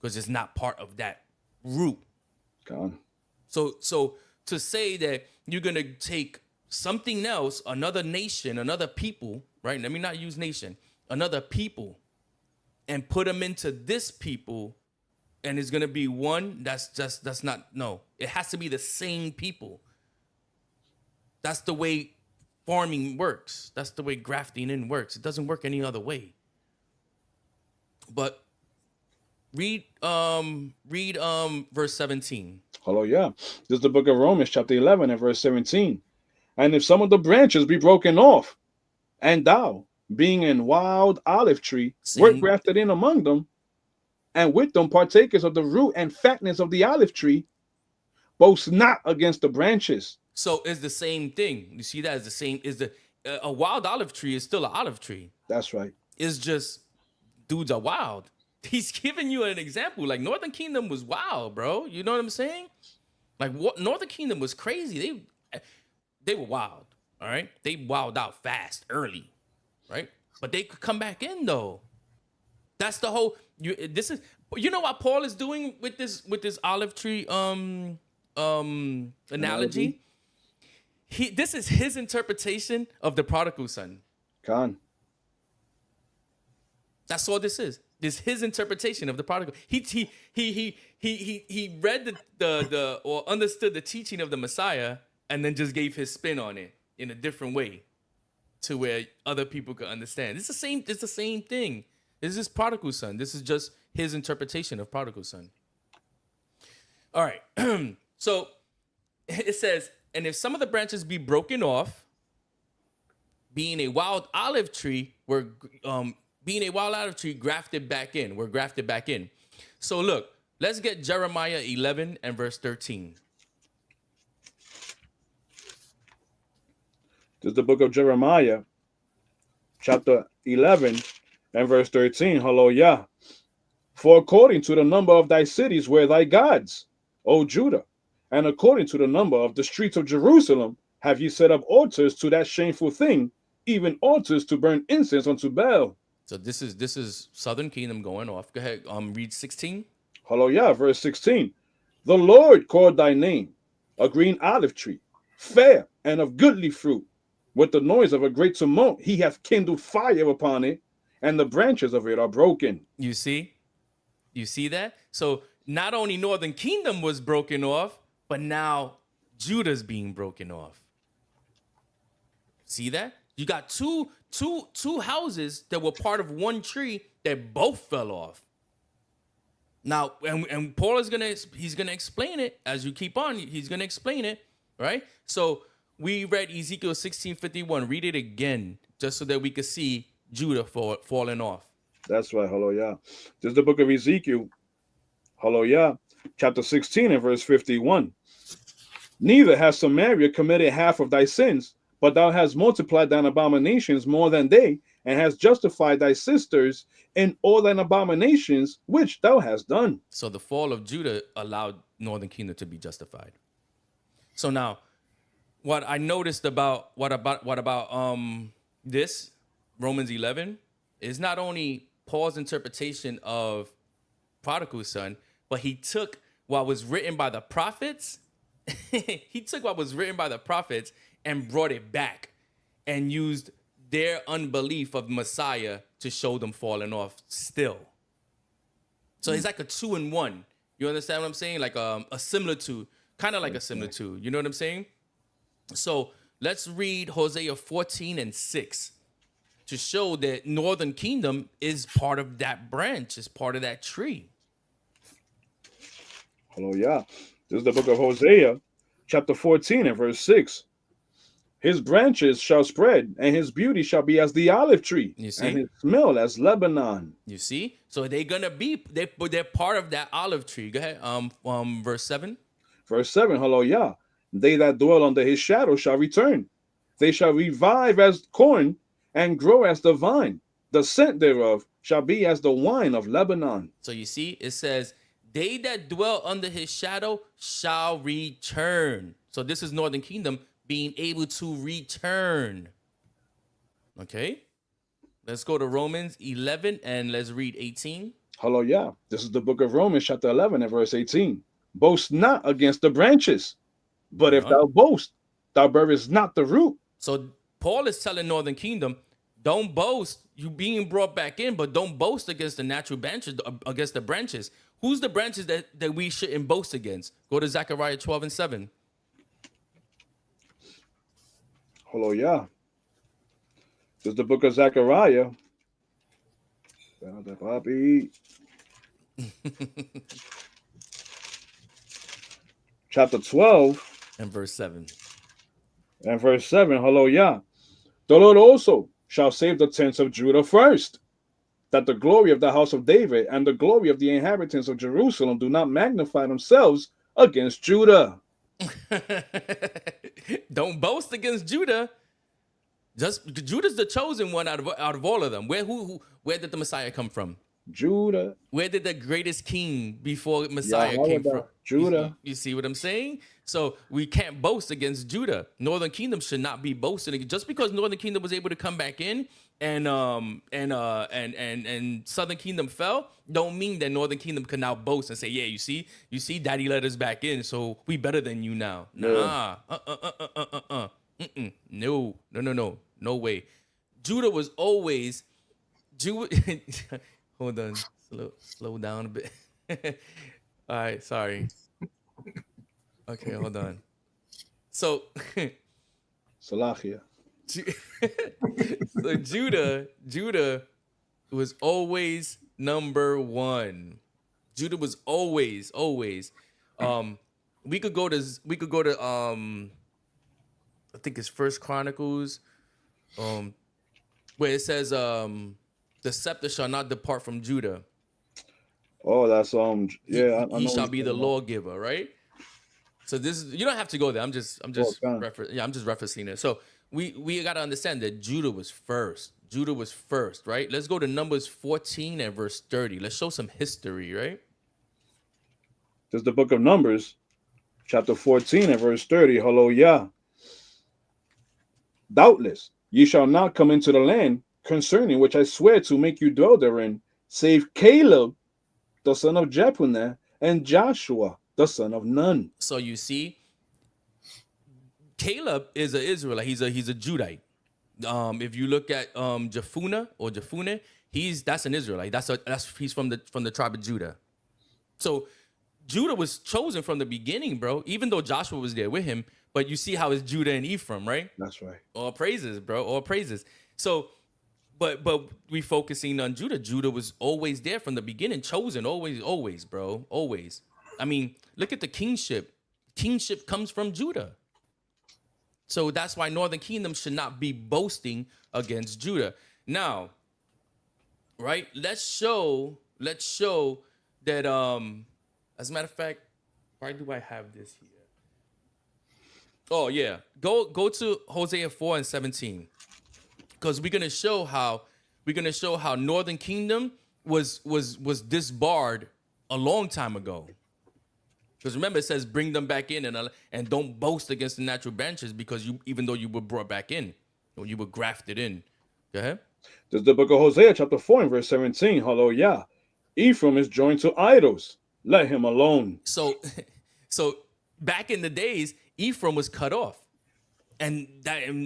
because it's not part of that root. Gone. So to say that you're gonna take something else, another nation, another people, right? Let me not use nation, another people, and put them into this people, and it's gonna be one. That's not. No, it has to be the same people. That's the way farming works. That's the way grafting in works. It doesn't work any other way. But read verse 17. Hallelujah. This is the book of Romans, chapter 11, and verse 17. And if some of the branches be broken off, and thou, being in wild olive tree, wert Same. grafted in among them, and with them partakers of the root and fatness of the olive tree, boast not against the branches. So it's the same thing. You see that as the same. Is the a wild olive tree is still an olive tree. That's right. It's just dudes are wild. He's giving you an example. Like Northern Kingdom was wild, bro. You know what I'm saying? Like what Northern Kingdom was crazy. They were wild. All right. They wild out fast, early, right? But they could come back in though. That's the whole. This is. You know what Paul is doing with this olive tree analogy. This is his interpretation of the prodigal son. Khan. That's all this is. This is his interpretation of the prodigal. He read the or understood the teaching of the Messiah and then just gave his spin on it in a different way to where other people could understand. It's the same. It's the same thing. This is prodigal son. This is just his interpretation of prodigal son. All right. So it says, and if some of the branches be broken off, being a wild olive tree, grafted back in. We're grafted back in. So look, let's get Jeremiah 11 and verse 13. This is the book of Jeremiah, chapter 11 and verse 13. Hallelujah. For according to the number of thy cities were thy gods, O Judah, and according to the number of the streets of Jerusalem, have ye set up altars to that shameful thing, even altars to burn incense unto Baal. So this is Southern Kingdom going off. Go ahead. Read 16. Hallelujah. Verse 16. The Lord called thy name, a green olive tree, fair and of goodly fruit. With the noise of a great tumult, he hath kindled fire upon it, and the branches of it are broken. You see? You see that? So not only Northern Kingdom was broken off, but now Judah's being broken off. See that? You got two houses that were part of one tree that both fell off. Now, and Paul is he's gonna explain it as you keep on. He's gonna explain it, right? So we read Ezekiel 16:51. Read it again, just so that we could see Judah falling off. That's right. Hallelujah. This is the book of Ezekiel. Hallelujah. Chapter 16 and verse 51. Neither has Samaria committed half of thy sins, but thou hast multiplied thine abominations more than they, and hast justified thy sisters in all thine abominations which thou hast done. So the fall of Judah allowed Northern Kingdom to be justified. So now, what I noticed about this Romans 11 is not only Paul's interpretation of prodigal son, but he took what was written by the prophets. He took what was written by the prophets and brought it back and used their unbelief of Messiah to show them falling off still. So it's like a 2-in-1. You understand what I'm saying? Like a similar to, kind of like a similar to. You know what I'm saying? So let's read Hosea 14 and 6 to show that Northern Kingdom is part of that branch, is part of that tree. Hallelujah. This is the book of Hosea, chapter 14 and verse 6. His branches shall spread, and his beauty shall be as the olive tree, You see? and his smell as Lebanon. You see? So they're gonna be they're part of that olive tree. Go ahead. Verse 7. Verse 7, hallelujah. They that dwell under his shadow shall return. They shall revive as corn and grow as the vine. The scent thereof shall be as the wine of Lebanon. So you see, it says, they that dwell under his shadow shall return. So this is Northern Kingdom being able to return. Okay? Let's go to Romans 11 and let's read 18. Hallelujah. This is the book of Romans, chapter 11 and verse 18. Boast not against the branches, but if thou boast, thou bearest not the root. So Paul is telling Northern Kingdom, don't boast. You being brought back in, but don't boast against the natural branches, against the branches. Who's the branches that we shouldn't boast against? Go to Zechariah 12 and 7. Hallelujah. This is the book of Zechariah. Chapter 12. And verse 7. And verse 7, hallelujah. The Lord also shall save the tents of Judah first, that the glory of the house of David and the glory of the inhabitants of Jerusalem do not magnify themselves against Judah. Don't boast against Judah. Just Judah's the chosen one out of all of them. Where did the Messiah come from? Judah. Where did the greatest king before Messiah came from? Yahweh, Judah. You see what I'm saying? So we can't boast against Judah. Northern Kingdom should not be boasting. Just because Northern Kingdom was able to come back in and Southern Kingdom fell, don't mean that Northern Kingdom can now boast and say, yeah, you see, Daddy let us back in, so we better than you now. Nah. No way. Judah was always Hold on, slow down a bit. All right, sorry. Okay, hold on. So, Salachia. so Judah was always number one. Judah was always. We could go to I think it's First Chronicles, where it says the scepter shall not depart from Judah. Oh, that's yeah. He shall be the lawgiver, right? So this is, you don't have to go there. I'm just referencing it. So we got to understand that Judah was first. Judah was first, right? Let's go to Numbers 14 and verse 30. Let's show some history, right? This is the book of Numbers, chapter 14 and verse 30. Hallelujah. Doubtless ye shall not come into the land concerning which I swear to make you dwell therein, save Caleb, the son of Jephunneh, and Joshua, the son of Nun. So you see, Caleb is an Israelite. He's a Judite. If you look at Jephunneh, that's an Israelite. He's from the tribe of Judah. So Judah was chosen from the beginning, bro. Even though Joshua was there with him, but you see how it's Judah and Ephraim, right? That's right. All praises, bro. All praises. So, but we focusing on Judah. Judah was always there from the beginning, chosen, always, bro, always. I mean, look at the kingship. Kingship comes from Judah. So that's why Northern Kingdom should not be boasting against Judah. Now, right? Let's show that. As a matter of fact, why do I have this here? Oh yeah, go to Hosea 4 and 17, because we're gonna show how Northern Kingdom was disbarred a long time ago. Because remember, it says bring them back in and don't boast against the natural branches, because even though you were brought back in, or you were grafted in. Go ahead. This is the book of Hosea, chapter 4 and verse 17. Hallelujah. Ephraim is joined to idols. Let him alone. So back in the days, Ephraim was cut off, and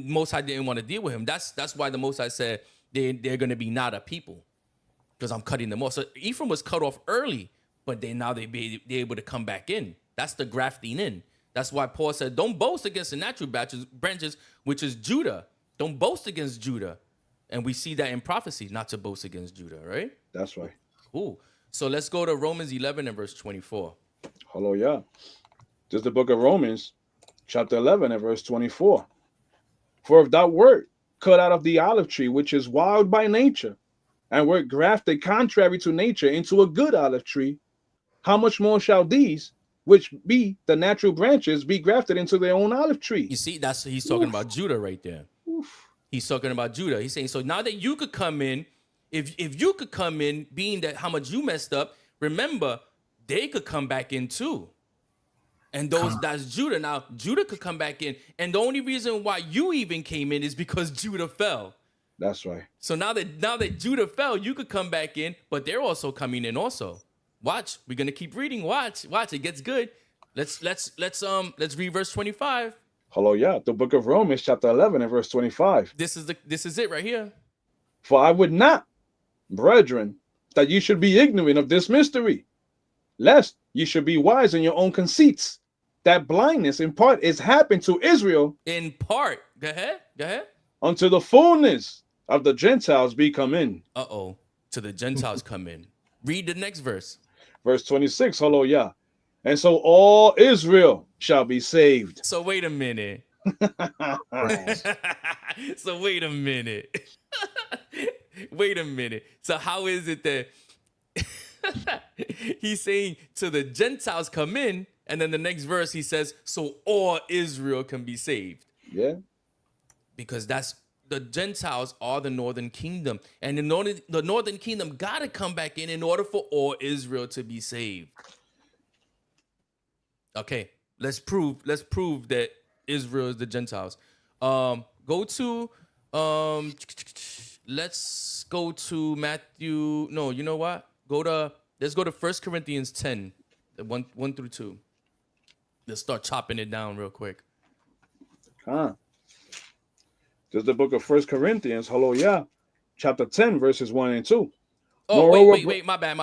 Most High didn't want to deal with him. That's why the Most High said they're going to be not a people, because I'm cutting them off. So Ephraim was cut off early, but they're able to come back in. That's the grafting in. That's why Paul said, don't boast against the natural branches, which is Judah. Don't boast against Judah. And we see that in prophecy, not to boast against Judah, right? That's right. Cool. So let's go to Romans 11 and verse 24. Hallelujah. This is the book of Romans, chapter 11 and verse 24. For if thou wert cut out of the olive tree, which is wild by nature, and wert grafted contrary to nature into a good olive tree, how much more shall these, which be the natural branches, be grafted into their own olive tree? You see, he's talking about Judah right there. He's talking about Judah. He's saying, so now that you could come in, if you could come in, being that how much you messed up, remember, they could come back in too. And that's Judah. Now, Judah could come back in. And the only reason why you even came in is because Judah fell. That's right. So now that Judah fell, you could come back in, but they're also coming in also. Watch. We're gonna keep reading. Watch. It gets good. Let's read verse 25. Hallelujah. The book of Romans, chapter 11 and verse 25. This is it right here. For I would not, brethren, that ye should be ignorant of this mystery, lest ye should be wise in your own conceits, that blindness in part is happened to Israel. In part. Go ahead. Unto the fullness of the Gentiles be come in. To the Gentiles come in. Read the next verse. Verse 26, hallelujah. And so all Israel shall be saved. So wait a minute. So wait a minute. Wait a minute. So how is it that he's saying to the Gentiles come in, and then the next verse he says, so all Israel can be saved? Yeah. Because that's the Gentiles are the northern kingdom, and the northern kingdom got to come back in order for all Israel to be saved. Okay, let's prove that Israel is the Gentiles. Go to let's go to Matthew. No, you know what? Let's go to 1 Corinthians 10, 1 through 2. Let's start chopping it down real quick. Huh. This is the book of First Corinthians, hallelujah, chapter 10, verses 1 and 2. Oh, Moreover, wait, my bad.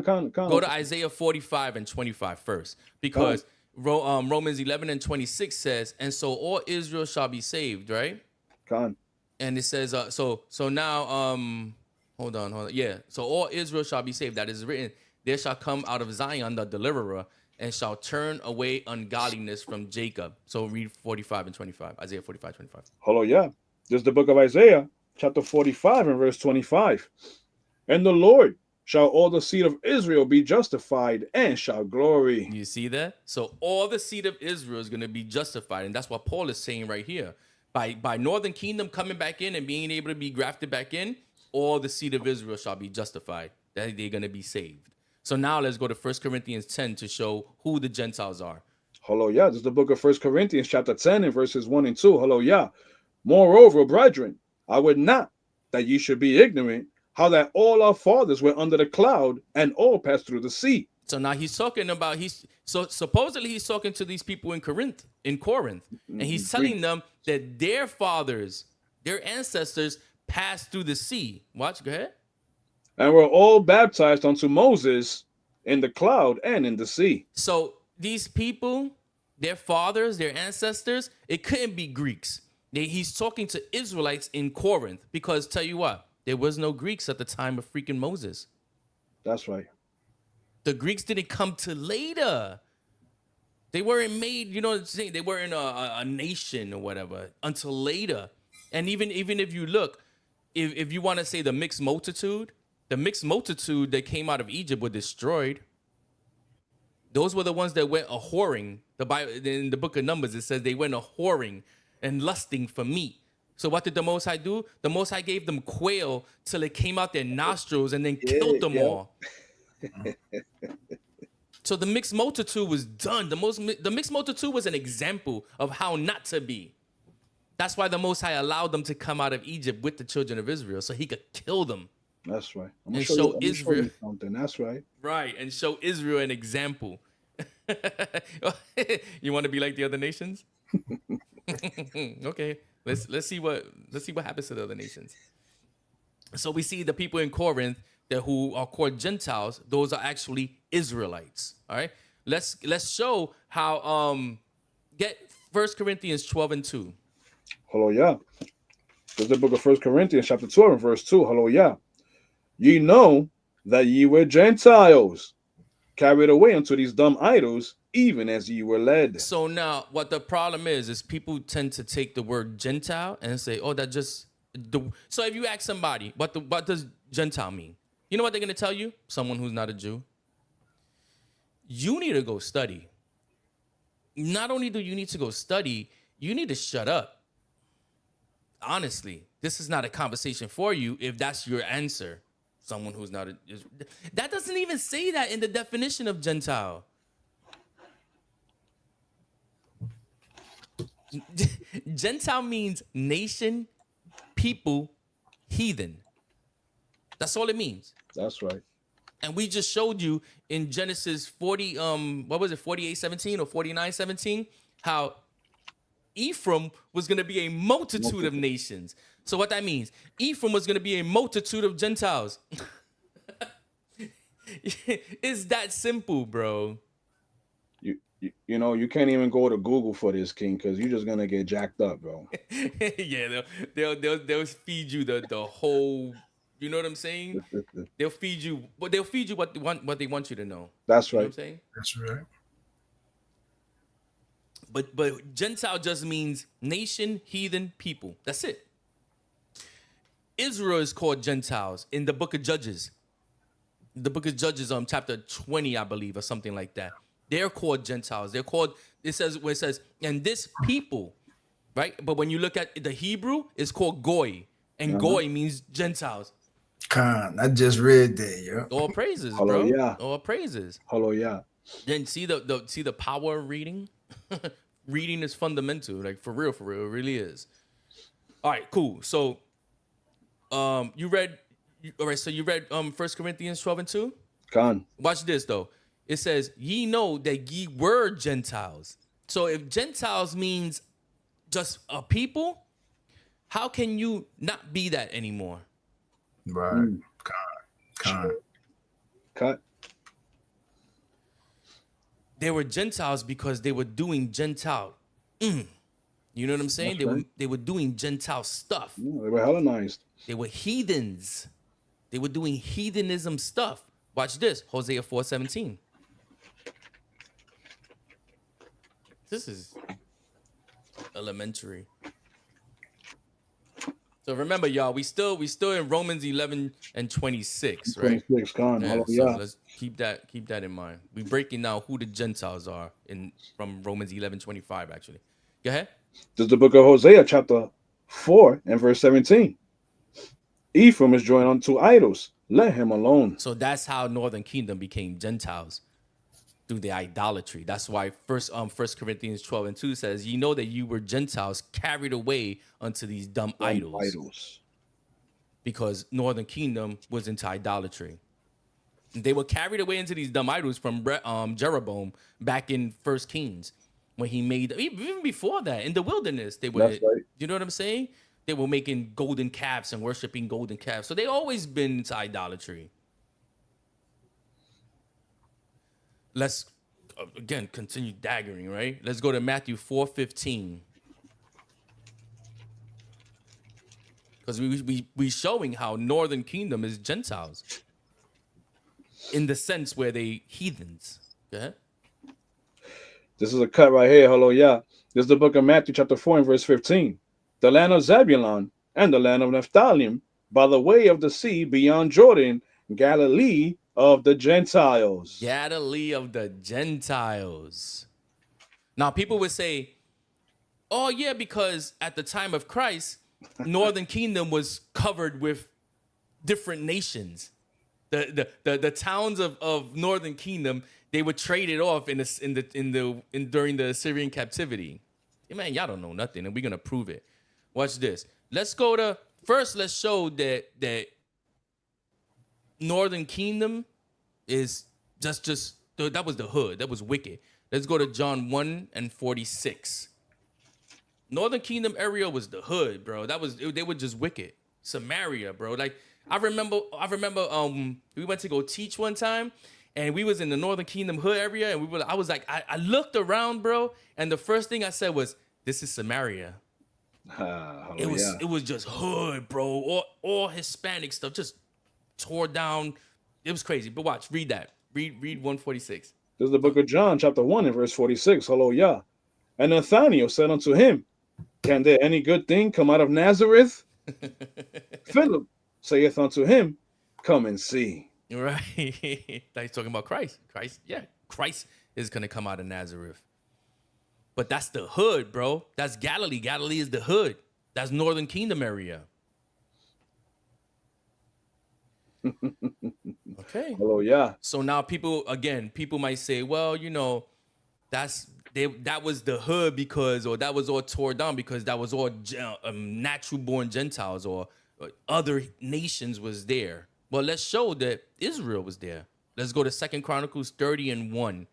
Con. Go to Isaiah 45 and 25 first, because Romans 11 and 26 says, and so all Israel shall be saved, right? Con. And it says, so now, hold on. Yeah, so all Israel shall be saved. That is written, there shall come out of Zion the deliverer, and shall turn away ungodliness from Jacob. So read 45 and 25, Isaiah 45, 25. Hallelujah. This is the book of Isaiah, chapter 45 and verse 25. And the Lord shall all the seed of Israel be justified and shall glory. You see that? So all the seed of Israel is going to be justified. And that's what Paul is saying right here. By northern kingdom coming back in and being able to be grafted back in, all the seed of Israel shall be justified. That they're going to be saved. So now let's go to 1 Corinthians 10 to show who the Gentiles are. Hallelujah. This is the book of 1 Corinthians, chapter 10 and verses 1 and 2. Hallelujah. Moreover, brethren, I would not that ye should be ignorant how that all our fathers were under the cloud and all passed through the sea. So now he's talking about supposedly he's talking to these people in Corinth, and he's telling them that their fathers, their ancestors passed through the sea. Watch, go ahead. And were all baptized unto Moses in the cloud and in the sea. So these people, their fathers, their ancestors, it couldn't be Greeks. He's talking to Israelites in Corinth, because tell you what, there was no Greeks at the time of freaking Moses. That's right. The Greeks didn't come till later. They weren't made, you know what I'm saying? They weren't a nation or whatever until later. And even if you look, if you want to say the mixed multitude that came out of Egypt were destroyed. Those were the ones that went a-whoring. The Bible, in the book of Numbers, it says they went a-whoring and lusting for meat. So what did the Most High do? The Most High gave them quail till it came out their nostrils and then killed them all. So the mixed multitude was done. The mixed multitude was an example of how not to be. That's why the Most High allowed them to come out of Egypt with the children of Israel, so he could kill them. That's right. And show Israel something. That's right. Right, and show Israel an example. You want to be like the other nations? Okay, let's see what happens to the other nations. So we see the people in Corinth who are called Gentiles; those are actually Israelites. All right, let's show how. Get 1 Corinthians 12 and 2. Hallelujah. This is the book of 1 Corinthians, chapter 12 and verse 2. Hallelujah. Ye know that ye were Gentiles, carried away unto these dumb idols, even as ye were led. So now, what the problem is people tend to take the word Gentile and say, "Oh, that just." So if you ask somebody, what does Gentile mean? You know what they're gonna tell you? Someone who's not a Jew. You need to go study. Not only do you need to go study, you need to shut up. Honestly, this is not a conversation for you if that's your answer. Someone who's not that doesn't even say that in the definition of Gentile. Gentile means nation, people, heathen. That's all it means. That's right. And we just showed you in Genesis 40, 48:17 or 49:17, how Ephraim was going to be a multitude of nations. So what that means, Ephraim was going to be a multitude of Gentiles. It's that simple, bro. You know, you can't even go to Google for this, King, because you're just gonna get jacked up, bro. Yeah, they'll feed you the whole. You know what I'm saying? They'll feed you what they want you to know. That's right. You know what I'm saying? That's right. But Gentile just means nation, heathen, people. That's it. Israel is called Gentiles in the book of Judges. The book of Judges, chapter 20, I believe, or something like that. They're called Gentiles. They're called, it says, and this people, right? But when you look at the Hebrew, it's called Goy. And Goy means Gentiles. Khan, I just read that, yo. All praises, bro. Hallelujah. All praises. Hallelujah. Then see the power of reading? Reading is fundamental, like for real, it really is. All right, cool. So you read 1 Corinthians 12 and 2? Khan. Watch this though. It says, ye know that ye were Gentiles. So if Gentiles means just a people, how can you not be that anymore? Right. Khan. Cut. They were Gentiles because they were doing Gentile. You know what I'm saying? That's They were doing Gentile stuff. Yeah, they were Hellenized. They were heathens. They were doing heathenism stuff. Watch this, Hosea 4:17. This is elementary. So remember, y'all, we still in Romans 11 and 26, right? 26, Khan. Yeah, Hallelujah. so let's keep that in mind. We're breaking down who the Gentiles are from Romans 11:25, actually. Go ahead. This is the book of Hosea, chapter 4 and verse 17. Ephraim is joined unto idols. Let him alone. So that's how Northern Kingdom became Gentiles, through the idolatry. That's why First Corinthians 12 and 2 says, ye know that you were Gentiles carried away unto these dumb idols. Because Northern Kingdom was into idolatry. They were carried away into these dumb idols from Jeroboam back in First Kings, when he made, even before that, in the wilderness, they were, That's right. you know what I'm saying? They were making golden calves and worshiping golden calves. So they always been into idolatry. Let's, again, continue daggering, right? Let's go to Matthew 4:15. Because we showing how Northern Kingdom is Gentiles. In the sense where they heathens. Go ahead. This is a cut right here. Hallelujah. This is the book of Matthew, chapter 4 and verse 15. The land of Zebulun and the land of Naphtali, by the way of the sea beyond Jordan, Galilee of the Gentiles. Galilee of the Gentiles. Now, people would say, oh, yeah, because at the time of Christ, Northern Kingdom was covered with different nations. The towns of Northern Kingdom, they were traded off during the Assyrian captivity. Man, y'all don't know nothing, and we're gonna prove it. Watch this. Let's show that Northern Kingdom is just that was the hood. That was wicked. Let's go to John 1 and 46. Northern Kingdom area was the hood, bro. They were just wicked. Samaria, bro. Like I remember we went to go teach one time, and we was in the Northern Kingdom hood area, and I was like, I looked around, bro, and the first thing I said was, this is Samaria. It was just hood, bro. All Hispanic stuff, just tore down. It was crazy. But watch, read that. Read 146. This is the book of John, chapter 1 and verse 46. Hallelujah. And Nathanael said unto him, can there any good thing come out of Nazareth? Philip saith unto him, come and see. Right. He's talking about Christ. Christ is going to come out of Nazareth. But that's the hood, bro. That's Galilee. Galilee is the hood. That's Northern Kingdom area. Okay. Hallelujah. So now people might say, well, that was the hood because, or that was all tore down because that was all natural born Gentiles or other nations was there. Well, let's show that Israel was there. Let's go to 2 Chronicles 30 and 1.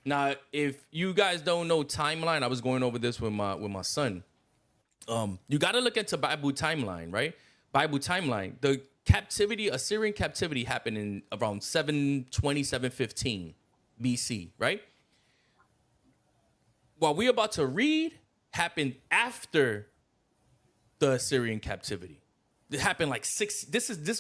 Now, if you guys don't know timeline, I was going over this with my son. You got to look into Bible timeline, right? Bible timeline. The Assyrian captivity happened in around 720, 715 BC, right? What we're about to read happened after the Assyrian captivity. It happened like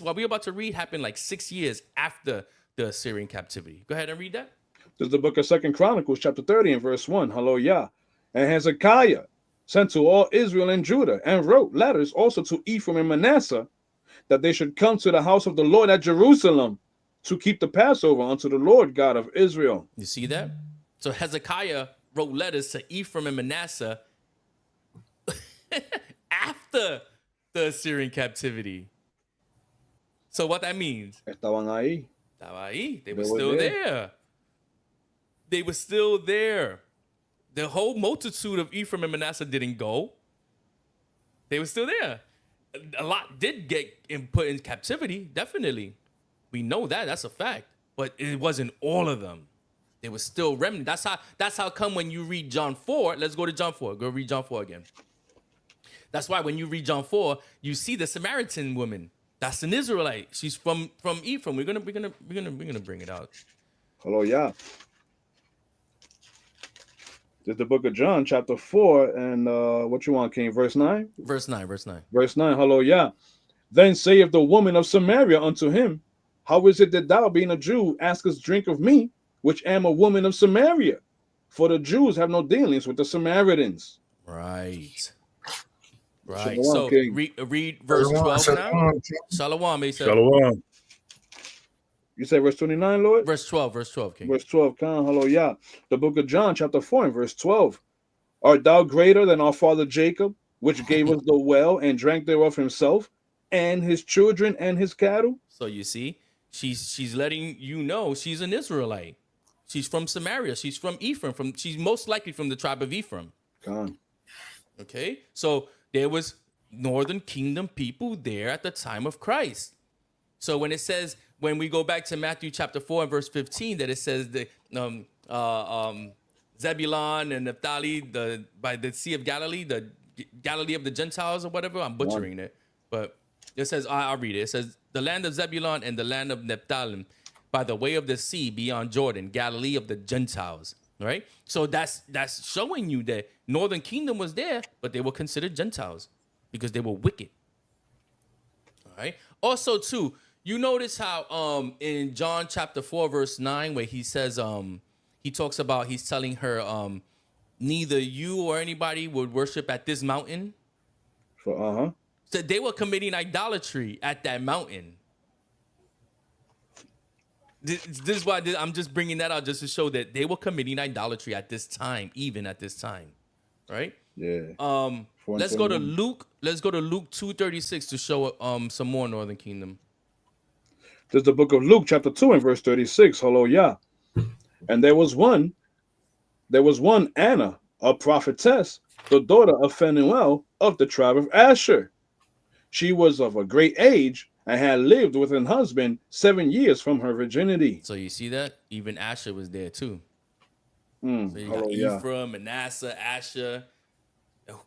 what we're about to read happened like 6 years after the Assyrian captivity. Go ahead and read that. This is the book of 2 Chronicles, chapter 30 and verse 1. Hallelujah. And Hezekiah sent to all Israel and Judah and wrote letters also to Ephraim and Manasseh that they should come to the house of the Lord at Jerusalem to keep the Passover unto the Lord God of Israel. You see that? So Hezekiah wrote letters to Ephraim and Manasseh after the Assyrian captivity. So what that means? Estaban ahí. They were still there. They were still there. The whole multitude of Ephraim and Manasseh didn't go. They were still there. A lot did get put in captivity, definitely. We know that. That's a fact. But it wasn't all of them. They were still remnant. That's how come when you read John 4, let's go to John 4. Go read John 4 again. That's why when you read John 4, you see the Samaritan woman. That's an Israelite. She's from Ephraim. We're gonna bring it out. Hello, yeah. This is the book of John, chapter 4, and what you want, King? Verse 9? Verse 9. Verse 9, hello, yeah. Then saith the woman of Samaria unto him, how is it that thou, being a Jew, askest drink of me, which am a woman of Samaria? For the Jews have no dealings with the Samaritans. Right. Shalom, So read verse 12 now. Shalom, Shalom. You say verse 29, Lord? Verse 12, King. Verse 12, Khan, hello, yeah. The book of John, chapter 4, and verse 12. Art thou greater than our father Jacob, which gave us the well and drank thereof himself, and his children and his cattle? So you see, she's letting you know she's an Israelite. She's from Samaria. She's from Ephraim. She's most likely from the tribe of Ephraim. Khan. Okay, so there was northern kingdom people there at the time of Christ. So when it says, when we go back to Matthew chapter 4 and verse 15, that it says the Zebulun and Naphtali, by the Sea of Galilee, the Galilee of the Gentiles or whatever, I'm butchering it, but it says, I'll read it. It says, the land of Zebulun and the land of Naphtali, by the way of the sea beyond Jordan, Galilee of the Gentiles. Right? So that's showing you that northern kingdom was there, but they were considered Gentiles because they were wicked. All right. Also, too, you notice how in John chapter 4, verse 9, where he says he talks about, he's telling her neither you or anybody would worship at this mountain. So they were committing idolatry at that mountain. This is why I'm just bringing that out just to show that they were committing idolatry at this time, even at this time, right? Yeah. Let's go to Luke. Let's go to Luke 2:36 to show some more northern kingdom. This is the book of Luke, chapter 2, and verse 36. Hello, yeah. And there was one, Anna, a prophetess, the daughter of Phanuel of the tribe of Asher. She was of a great age and had lived with an husband 7 years from her virginity. So you see that? Even Asher was there too. So Mm, you hello, got yeah. Ephraim, Manasseh, Asher.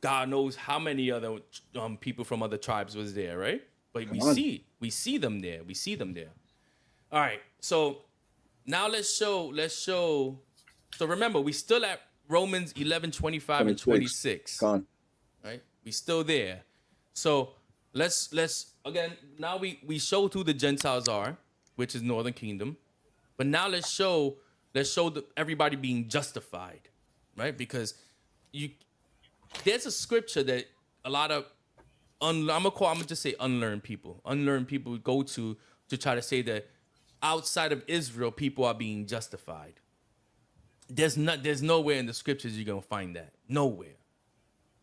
God knows how many other people from other tribes was there, right? But we see them there. We see them there. All right. So now let's show. So remember, we still at Romans 11, 25 and 26. Con. Right? We still there. So let's again, now we show who the Gentiles are, which is northern kingdom. But now let's show everybody being justified, right? Because there's a scripture that a lot of I'm gonna just say unlearned people go to try to say that outside of Israel people are being justified. There's nowhere in the scriptures you're gonna find that. Nowhere.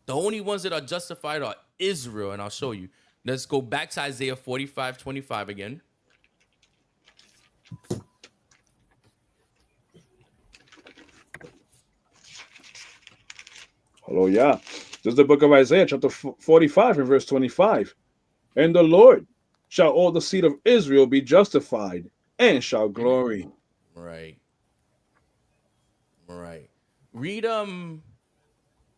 The only ones that are justified are Israel, and I'll show you. Let's go back to Isaiah 45:25 again. Hello, yeah. This is the book of Isaiah, chapter 45 and verse 25. And the Lord shall all the seed of Israel be justified and shall glory. Right. Read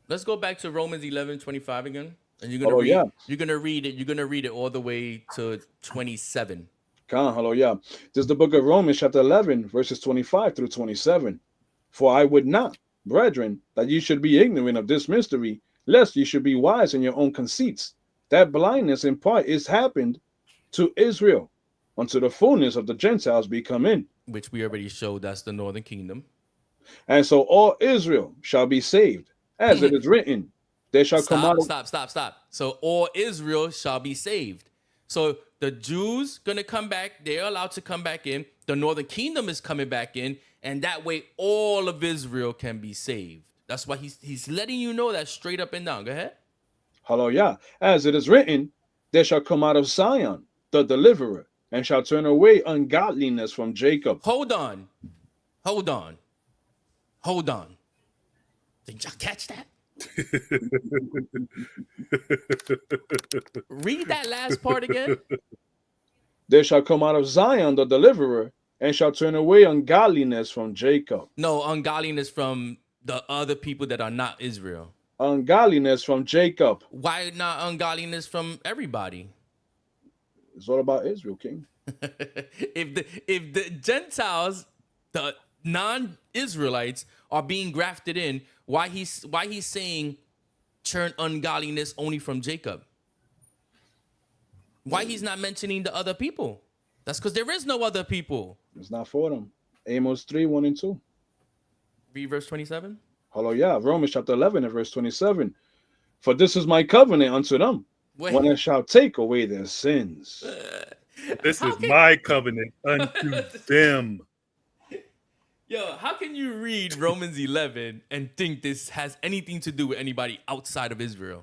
let's go back to Romans 11:25 again. And you're gonna read it all the way to 27. Hello, yeah. This is the book of Romans, chapter 11, verses 25 through 27. For I would not, brethren, that ye should be ignorant of this mystery, lest ye should be wise in your own conceits, that blindness in part is happened to Israel, unto the fullness of the Gentiles be come in. Which we already showed, that's the northern kingdom. And so all Israel shall be saved, As it is written, they shall come out Stop, of. stop, stop, stop. So all Israel shall be saved. So the Jews gonna come back. They're allowed to come back in. The northern kingdom is coming back in, and that way all of Israel can be saved. That's why he's letting you know that straight up and down. Go ahead. Hallelujah. As it is written, they shall come out of Zion, the deliverer, and shall turn away ungodliness from Jacob. Hold on, hold on, hold on. Did y'all catch that? Read that last part again. They shall come out of Zion, the deliverer, and shall turn away ungodliness from Jacob. No, ungodliness from the other people that are not Israel. Ungodliness from Jacob. Why not ungodliness from everybody? It's all about Israel, King. if the Gentiles, the non-Israelites, are being grafted in, why he's saying turn ungodliness only from Jacob? Why he's not mentioning the other people? That's because there is no other people. It's not for them. Amos 3, 1 and 2. Read verse 27. Hallelujah. Romans chapter 11 and verse 27. For this is my covenant unto them, when I shall take away their sins. This is my covenant unto them. Yo, how can you read Romans 11 and think this has anything to do with anybody outside of Israel?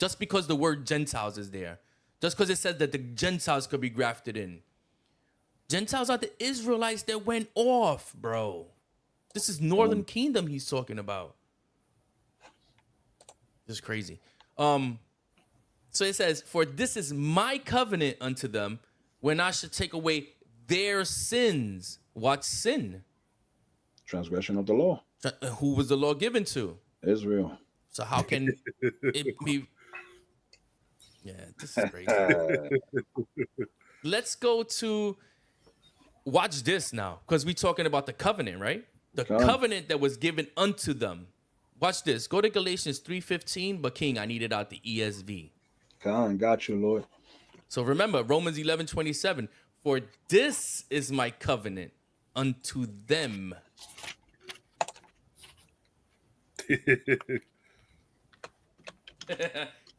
Just because the word Gentiles is there. Just because it says that the Gentiles could be grafted in. Gentiles are the Israelites that went off, bro. This is Northern Kingdom he's talking about. This is crazy. So it says, for this is my covenant unto them, when I should take away their sins. What sin? Transgression of the law. Who was the law given to? Israel. So how can it be? Yeah, this is crazy. Let's go to watch this now, because we're talking about the covenant, right? The covenant that was given unto them. Watch this. Go to Galatians 3:15, but King, I need it out the ESV. Khan, got you, Lord. So remember, Romans 11:27. For this is my covenant unto them.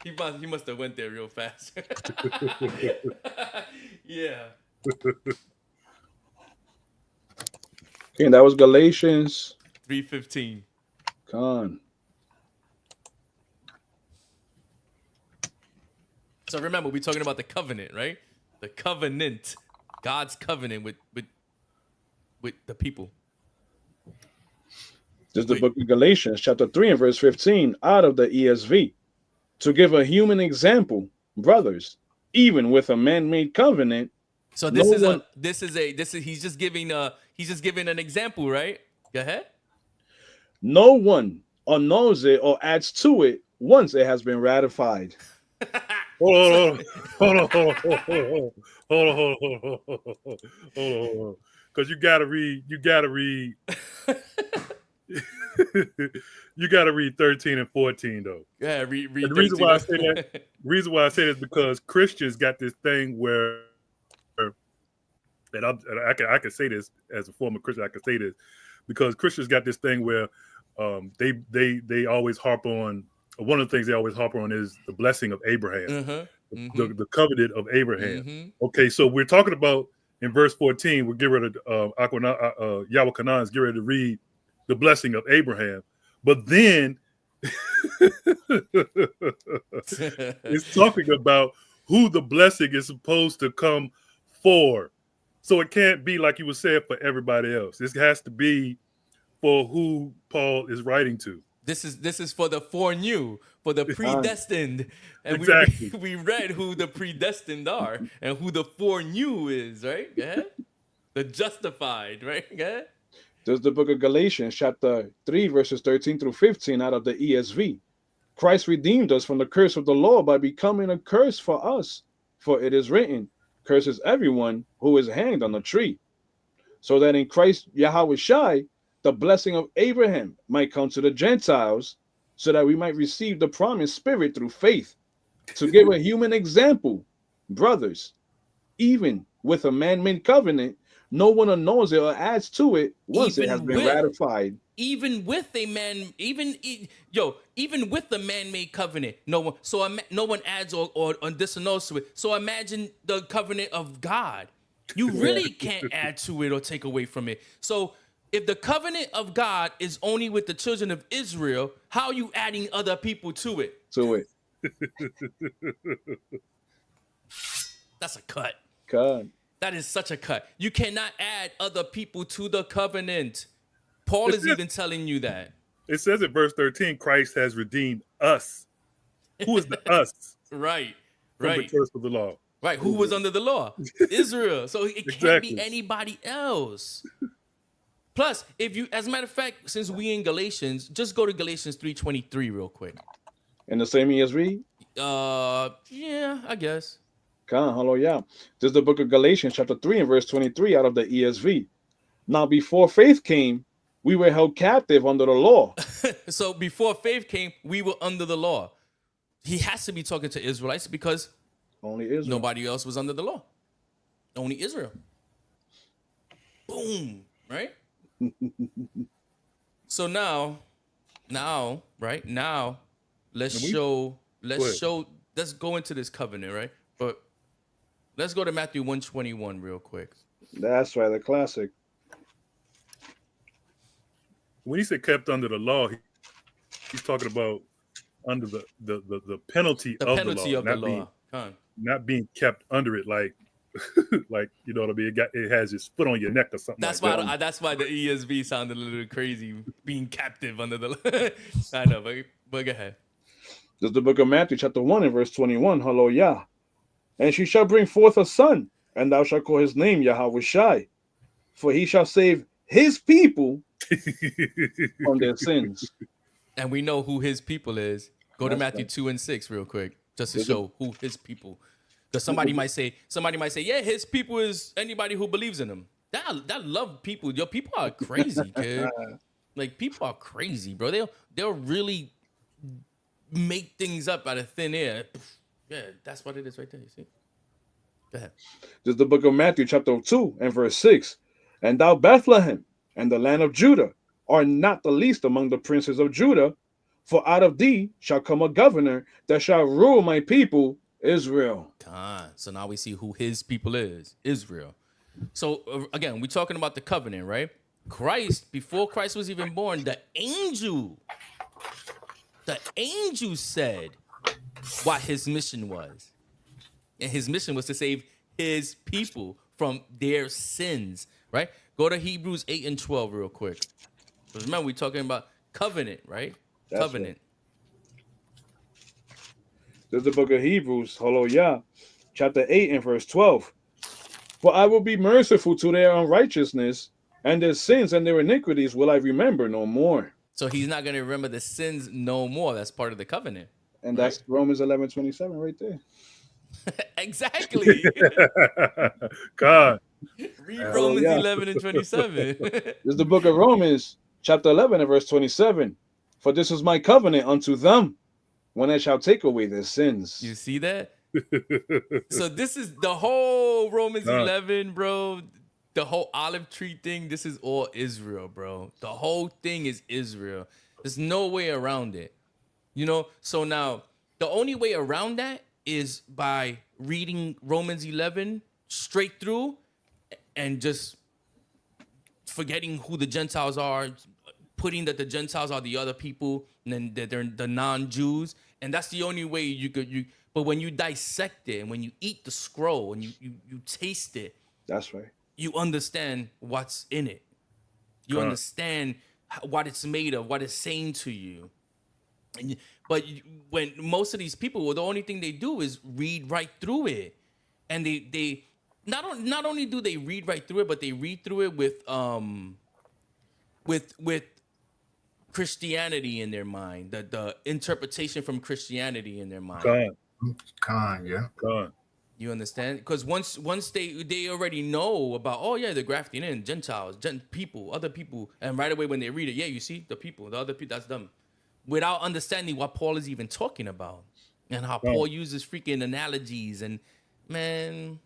He must have went there real fast. Yeah. Okay, that was Galatians 3:15. Khan. So remember, we're talking about the covenant, right? The covenant, God's covenant with the people. This is the book of Galatians, chapter 3 and verse 15, out of the ESV. To give a human example, brothers, even with a man-made covenant. So he's just giving an example, right? Go ahead. No one annuls it or adds to it once it has been ratified. Hold on. Because you gotta read. You gotta read 13 and 14 though. Yeah, read the reason why I say that is because Christians got this thing where, and I can say this as a former Christian. I can say this because Christians got this thing where they always harp on. One of the things they always harp on is the blessing of Abraham, the covenant of Abraham. Okay, so we're talking about in verse 14. We'll get rid of Yahweh Canaan is get ready to read the blessing of Abraham, but then it's talking about who the blessing is supposed to come for. So it can't be like you were saying for everybody else. This has to be for who Paul is writing to. This is for the foreknew, for the predestined. And exactly. we read who the predestined are and who the foreknew is, right? Yeah. The justified, right? Yeah. This is the book of Galatians, chapter 3, verses 13 through 15 out of the ESV. Christ redeemed us from the curse of the law by becoming a curse for us. For it is written, curses everyone who is hanged on a tree. So that in Christ Yahweh Shai, the blessing of Abraham might come to the Gentiles, so that we might receive the promised spirit through faith. To give a human example, brothers, even with a man-made covenant, no one annuls it or adds to it once it has Even been with ratified. even with a man, even with the man-made covenant, no one adds or disannuls to it. So imagine the covenant of God. You really can't add to it or take away from it. So if the covenant of God is only with the children of Israel, how are you adding other people to it? To it. That's a cut. God. That is such a cut. You cannot add other people to the covenant. Paul It is says, even telling you that. it says in verse 13, Christ has redeemed us. Who is the us Right. from the Right. curse of the law? Right. Who was under the law? Israel. So it can't be Exactly. anybody else. Plus, if you, as a matter of fact, since we in Galatians, just go to Galatians 3:23 real quick. In the same ESV? Yeah, I guess. Hallelujah. This is the book of Galatians, chapter 3, and verse 23 out of the ESV. Now, before faith came, we were held captive under the law. So before faith came, we were under the law. He has to be talking to Israelites because Only Israel. nobody else was under the law. Only Israel. Boom. Right? So now, right? Now, let's go into this covenant, right? But let's go to Matthew 1:21 real quick. That's right, the classic. When he said kept under the law, he's talking about under the penalty The of penalty the law, of the law. not being kept under it, like like you know what I mean. It has its foot on your neck or something. That's like why that. that's why the ESV sounded a little crazy, being captive under the law. I know, but go ahead. This is the book of Matthew, chapter 1, and verse 21. Hallelujah. And she shall bring forth a son, and thou shalt call his name Yahweh Shai, for he shall save his people from their sins. And we know who his people is. Go to That's Matthew right. 2:6 real quick, just to There's show who his people. Because somebody might say, yeah, his people is anybody who believes in him. That love people. Your people are crazy, kid. Like people are crazy, bro. They'll really make things up out of thin air. Yeah, that's what it is right there. You see? Go ahead. This is the book of Matthew, chapter 2, and verse 6. And thou, Bethlehem, and the land of Judah, are not the least among the princes of Judah, for out of thee shall come a governor that shall rule my people, Israel. So now we see who his people is, Israel. So again, we're talking about the covenant, right? Christ, before Christ was even born, the angel said what his mission was. And his mission was to save his people from their sins, right? Go to Hebrews 8:12 real quick. Because remember, we're talking about covenant, right? That's Covenant. This is the book of Hebrews, hallelujah, chapter 8 and verse 12. For I will be merciful to their unrighteousness, and their sins and their iniquities will I remember no more. So he's not going to remember the sins no more. That's part of the covenant. And that's Romans 11:27 right there. Exactly. God. Read Romans 11 and 27. This is the book of Romans, chapter 11 and verse 27. For this is my covenant unto them, when I shall take away their sins. You see that? So this is the whole Romans 11, bro. The whole olive tree thing. This is all Israel, bro. The whole thing is Israel. There's no way around it. You know, so now the only way around that is by reading Romans 11 straight through and just forgetting who the Gentiles are, putting that the Gentiles are the other people, and then that they're the non-Jews, and that's the only way you could. But when you dissect it and when you eat the scroll and you taste it, that's right. You understand what's in it. You understand what it's made of, what it's saying to you. But when most of these people, the only thing they do is read right through it, and they not only do they read right through it, but they read through it with Christianity in their mind, the interpretation from Christianity in their mind. Yeah. You understand? Because once they already know about, oh yeah, they're grafting in Gentiles, people, other people, and right away when they read it, yeah, you see the people, the other people, that's them, without understanding what Paul is even talking about and how Paul uses freaking analogies and man.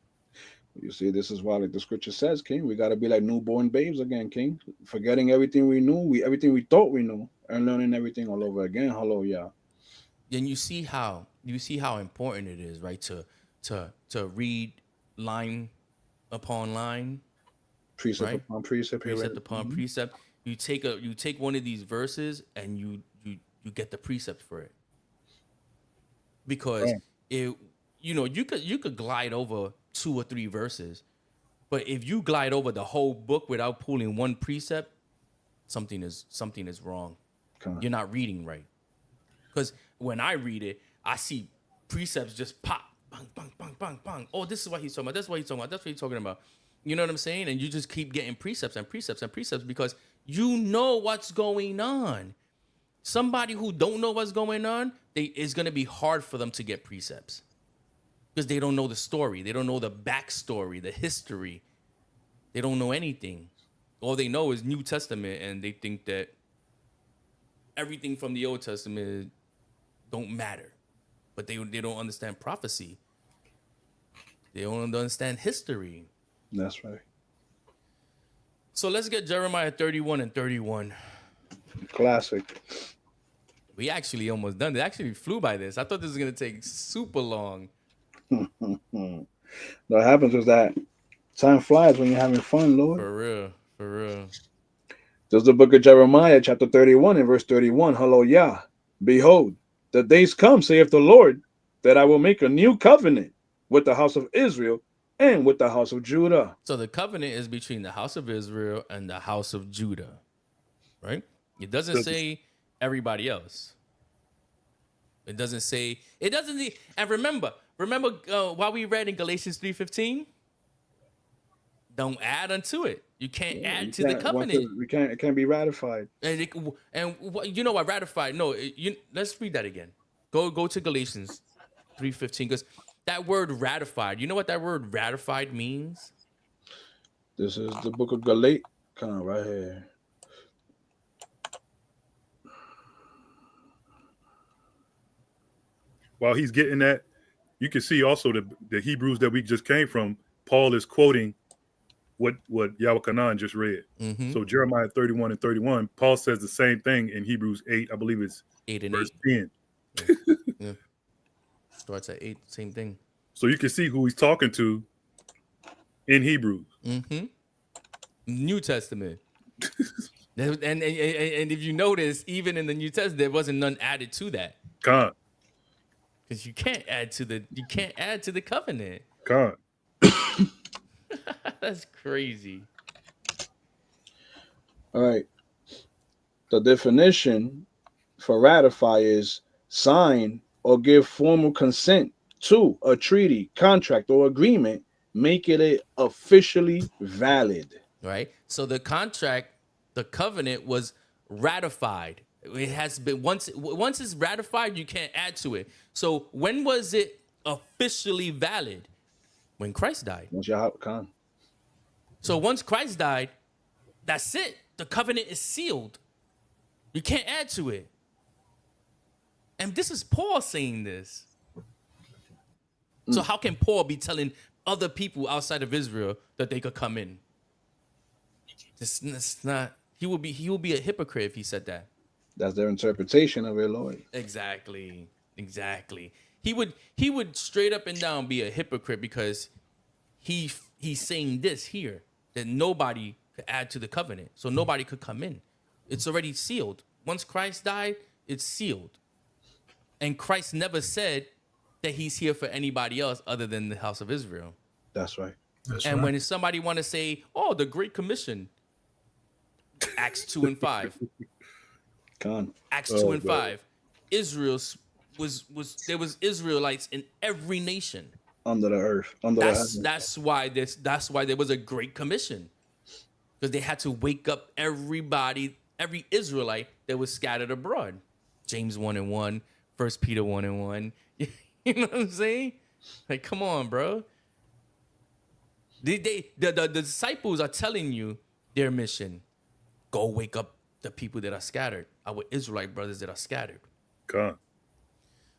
You see, this is why, like the scripture says, King, we gotta be like newborn babes again, King. Forgetting everything we knew, everything we thought we knew, and learning everything all over again. Hallelujah. Then you see how important it is, right? To read line upon line, Precept right? upon precept here, right? Precept upon precept. You take one of these verses and you get the precept for it. Because Right. it you could glide over 2 or 3 verses, but if you glide over the whole book without pulling one precept, something is wrong. Come on. You're not reading right. Because when I read it, I see precepts just pop, bang, bang, bang, bang, bang. Oh, this is what he's talking about. That's what he's talking about. That's what he's talking about. You know what I'm saying? And you just keep getting precepts and precepts and precepts because you know what's going on. Somebody who don't know what's going on, it's going to be hard for them to get precepts because they don't know the story. They don't know the backstory, the history. They don't know anything. All they know is New Testament, and they think that everything from the Old Testament don't matter. But they don't understand prophecy. They don't understand history. That's right. So let's get Jeremiah 31 and 31. Classic. We actually almost done. It actually flew by this. I thought this was going to take super long. What happens is that time flies when you're having fun, Lord. For real. For real. This is the book of Jeremiah, chapter 31, and verse 31. Hallelujah. Behold, the days come, saith the Lord, that I will make a new covenant with the house of Israel and with the house of Judah. So the covenant is between the house of Israel and the house of Judah, right? It doesn't say everybody else. It doesn't. And remember while we read in Galatians 3:15, don't add unto it. You can't add to the covenant. It can't be ratified. And you know what? Ratified. No, let's read that again. Go to Galatians 3:15 because that word ratified. You know what that word ratified means? This is the book of Galatians. Come on, right here. While he's getting that, you can see also the Hebrews that we just came from. Paul is quoting what Yahweh Kanan just read. Mm-hmm. So Jeremiah 31 and 31, Paul says the same thing in Hebrews 8. I believe it's 8 and verse 8. 10. Yeah. Starts at 8. Same thing. So you can see who he's talking to in Hebrews. Mm-hmm. New Testament. and if you notice, even in the New Testament, there wasn't none added to that. Con. Because you can't add to the covenant. Con. That's crazy. All right. The definition for ratify is sign or give formal consent to a treaty, contract, or agreement, making it officially valid. Right? So the contract, the covenant was ratified. It has been once it's ratified, you can't add to it. So when was it officially valid? When Christ died. Once you're out, con. So once Christ died, that's it. The covenant is sealed. You can't add to it. And this is Paul saying this. So how can Paul be telling other people outside of Israel that they could come in? It's not. He will be a hypocrite if he said that. That's their interpretation of it, Lord. Exactly. He would straight up and down be a hypocrite because he's saying this here that nobody could add to the covenant, so nobody could come in. It's already sealed. Once Christ died, it's sealed. And Christ never said that he's here for anybody else other than the house of Israel. That's right. And when somebody want to say, "Oh, the Great Commission," Acts 2 and 5. Con. Acts 2 and 5. Israel there was Israelites in every nation. Under the earth. That's why there was a Great Commission. Because they had to wake up everybody, every Israelite that was scattered abroad. James 1 and 1, 1 Peter 1 and 1. You know what I'm saying? Like, come on, bro. The disciples are telling you their mission. Go wake up the people that are scattered, our Israelite brothers that are scattered. Con.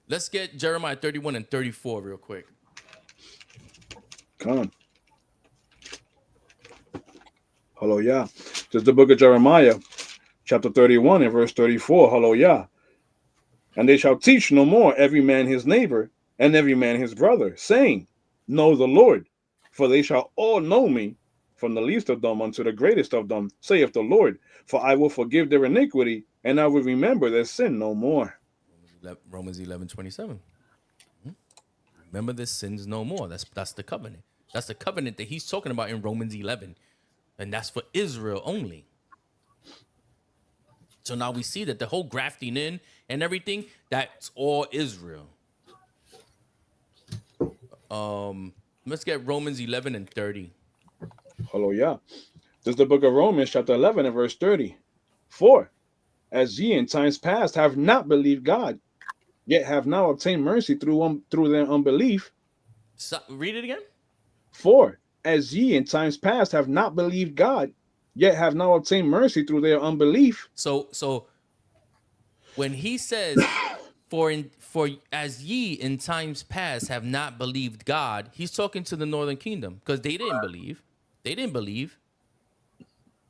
Let's get Jeremiah 31 and 34 real quick. Con. Hallelujah. Just the book of Jeremiah, chapter 31 and verse 34. Hallelujah. And they shall teach no more every man his neighbor and every man his brother, saying, Know the Lord, for they shall all know me, from the least of them unto the greatest of them, saith the Lord. For I will forgive their iniquity, and I will remember their sin no more. Romans 11:27. Remember the sins no more. That's the covenant. That's the covenant that he's talking about in Romans 11. And that's for Israel only. So now we see that the whole grafting in and everything, that's all Israel. Let's get Romans 11 and 30. Hallelujah. This is the book of Romans, chapter 11 and verse 30. For as ye in times past have not believed God, yet have now obtained mercy through their unbelief. So, read it again. For as ye in times past have not believed God, yet have now obtained mercy through their unbelief. So when he says, for as ye in times past have not believed God, he's talking to the northern kingdom because they didn't believe. They didn't believe.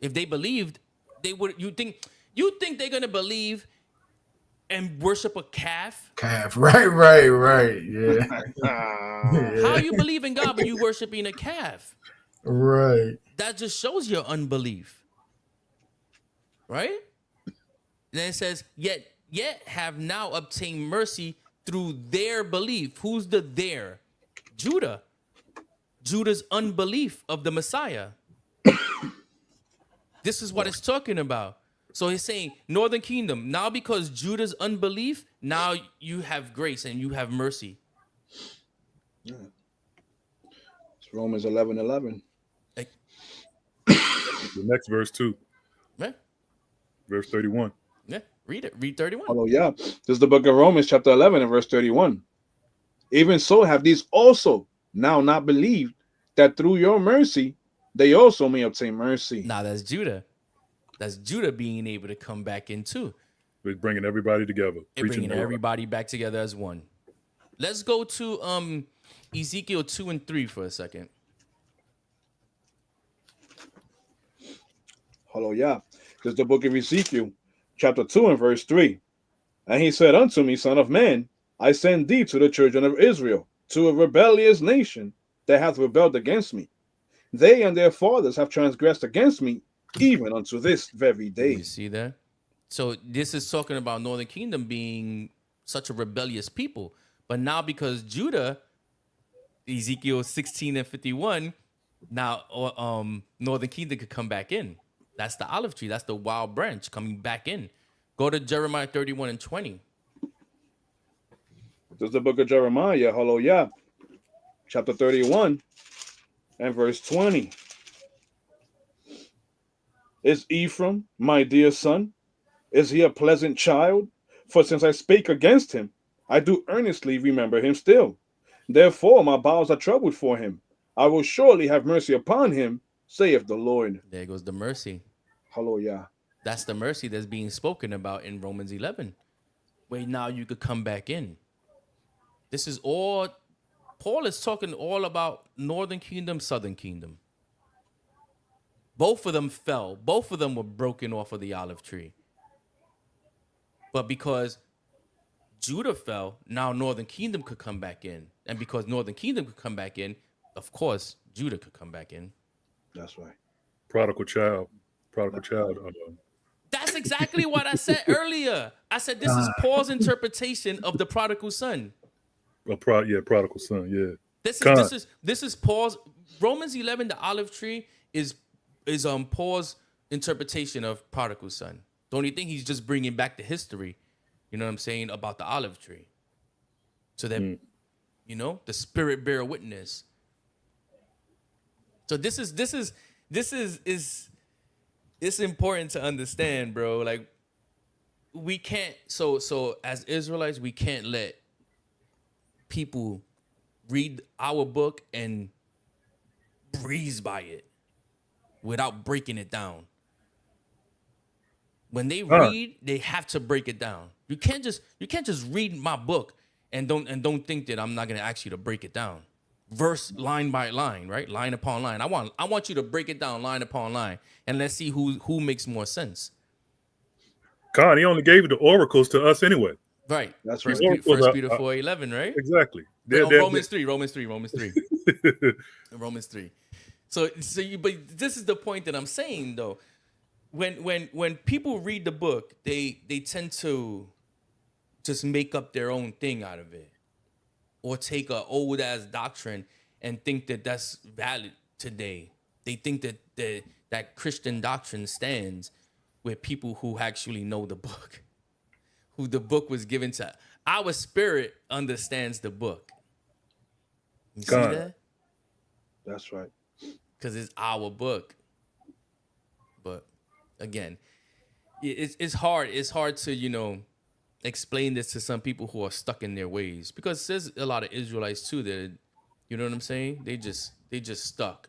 If they believed, they would. You think they're gonna believe and worship a calf? Calf. Right. Yeah. How you believe in God but you worshiping a calf? Right. That just shows your unbelief, right? Then it says, yet have now obtained mercy through their belief. Who's the there? Judah. Judah's unbelief of the Messiah. This is what it's talking about. So he's saying, Northern Kingdom, now because Judah's unbelief, now you have grace and you have mercy. Yeah. It's Romans 11:11. Like, The next verse too, yeah, verse 31. yeah, read it. Read 31. Hallelujah. This is the book of Romans, chapter 11 and verse 31. Even so have these also now not believed, that through your mercy they also may obtain mercy. Now that's Judah. That's Judah being able to come back in too. It's bringing everybody together, And bringing everybody back together as one. Let's go to Ezekiel 2 and 3 for a second. Hallelujah. This is the book of Ezekiel, chapter 2 and verse 3. And he said unto me, Son of man, I send thee to the children of Israel, to a rebellious nation that hath rebelled against me. They and their fathers have transgressed against me, even unto this very day. You see that? So this is talking about Northern Kingdom being such a rebellious people. But now because Judah, Ezekiel 16 and 51, now Northern Kingdom could come back in. That's the olive tree. That's the wild branch coming back in. Go to Jeremiah 31 and 20. This is the book of Jeremiah, hallelujah, chapter 31 and verse 20. Is Ephraim my dear son? Is he a pleasant child? For since I spake against him, I do earnestly remember him still. Therefore my bowels are troubled for him. I will surely have mercy upon him, saith the Lord. There goes the mercy. Hallelujah. That's the mercy that's being spoken about in Romans 11. Where now you could come back in. This is all, Paul is talking all about Northern Kingdom, Southern Kingdom. Both of them fell. Both of them were broken off of the olive tree. But because Judah fell, now Northern Kingdom could come back in. And because Northern Kingdom could come back in, of course, Judah could come back in. That's right. Prodigal child. That's exactly what I said earlier. I said this is Paul's interpretation of the prodigal son. Prodigal son. Yeah. This is Paul's Romans 11. The olive tree is Paul's interpretation of prodigal son. The only thing he's just bringing back the history, you know what I'm saying, about the olive tree, so that you know the Spirit bear witness. So this is it's important to understand, bro. Like we can't. So as Israelites, we can't let people read our book and breeze by it without breaking it down. When they read, they have to break it down. You can't just read my book and don't think that I'm not gonna ask you to break it down. verse line by line, right? Line upon line. I want you to break it down line upon line, and let's see who makes more sense. Khan, he only gave the oracles to us anyway. Right. That's First, right. First Peter 4:11, right? Exactly. Romans 3. Romans 3. So but this is the point that I'm saying though. When people read the book, they tend to just make up their own thing out of it, or take a old ass doctrine and think that that's valid today. They think that that Christian doctrine stands with people who actually know the book, who the book was given to. Our spirit understands the book. You see that? That's right. Because it's our book. But again, it's hard. It's hard to explain this to some people who are stuck in their ways, because there's a lot of Israelites too that, you know what I'm saying? They just stuck.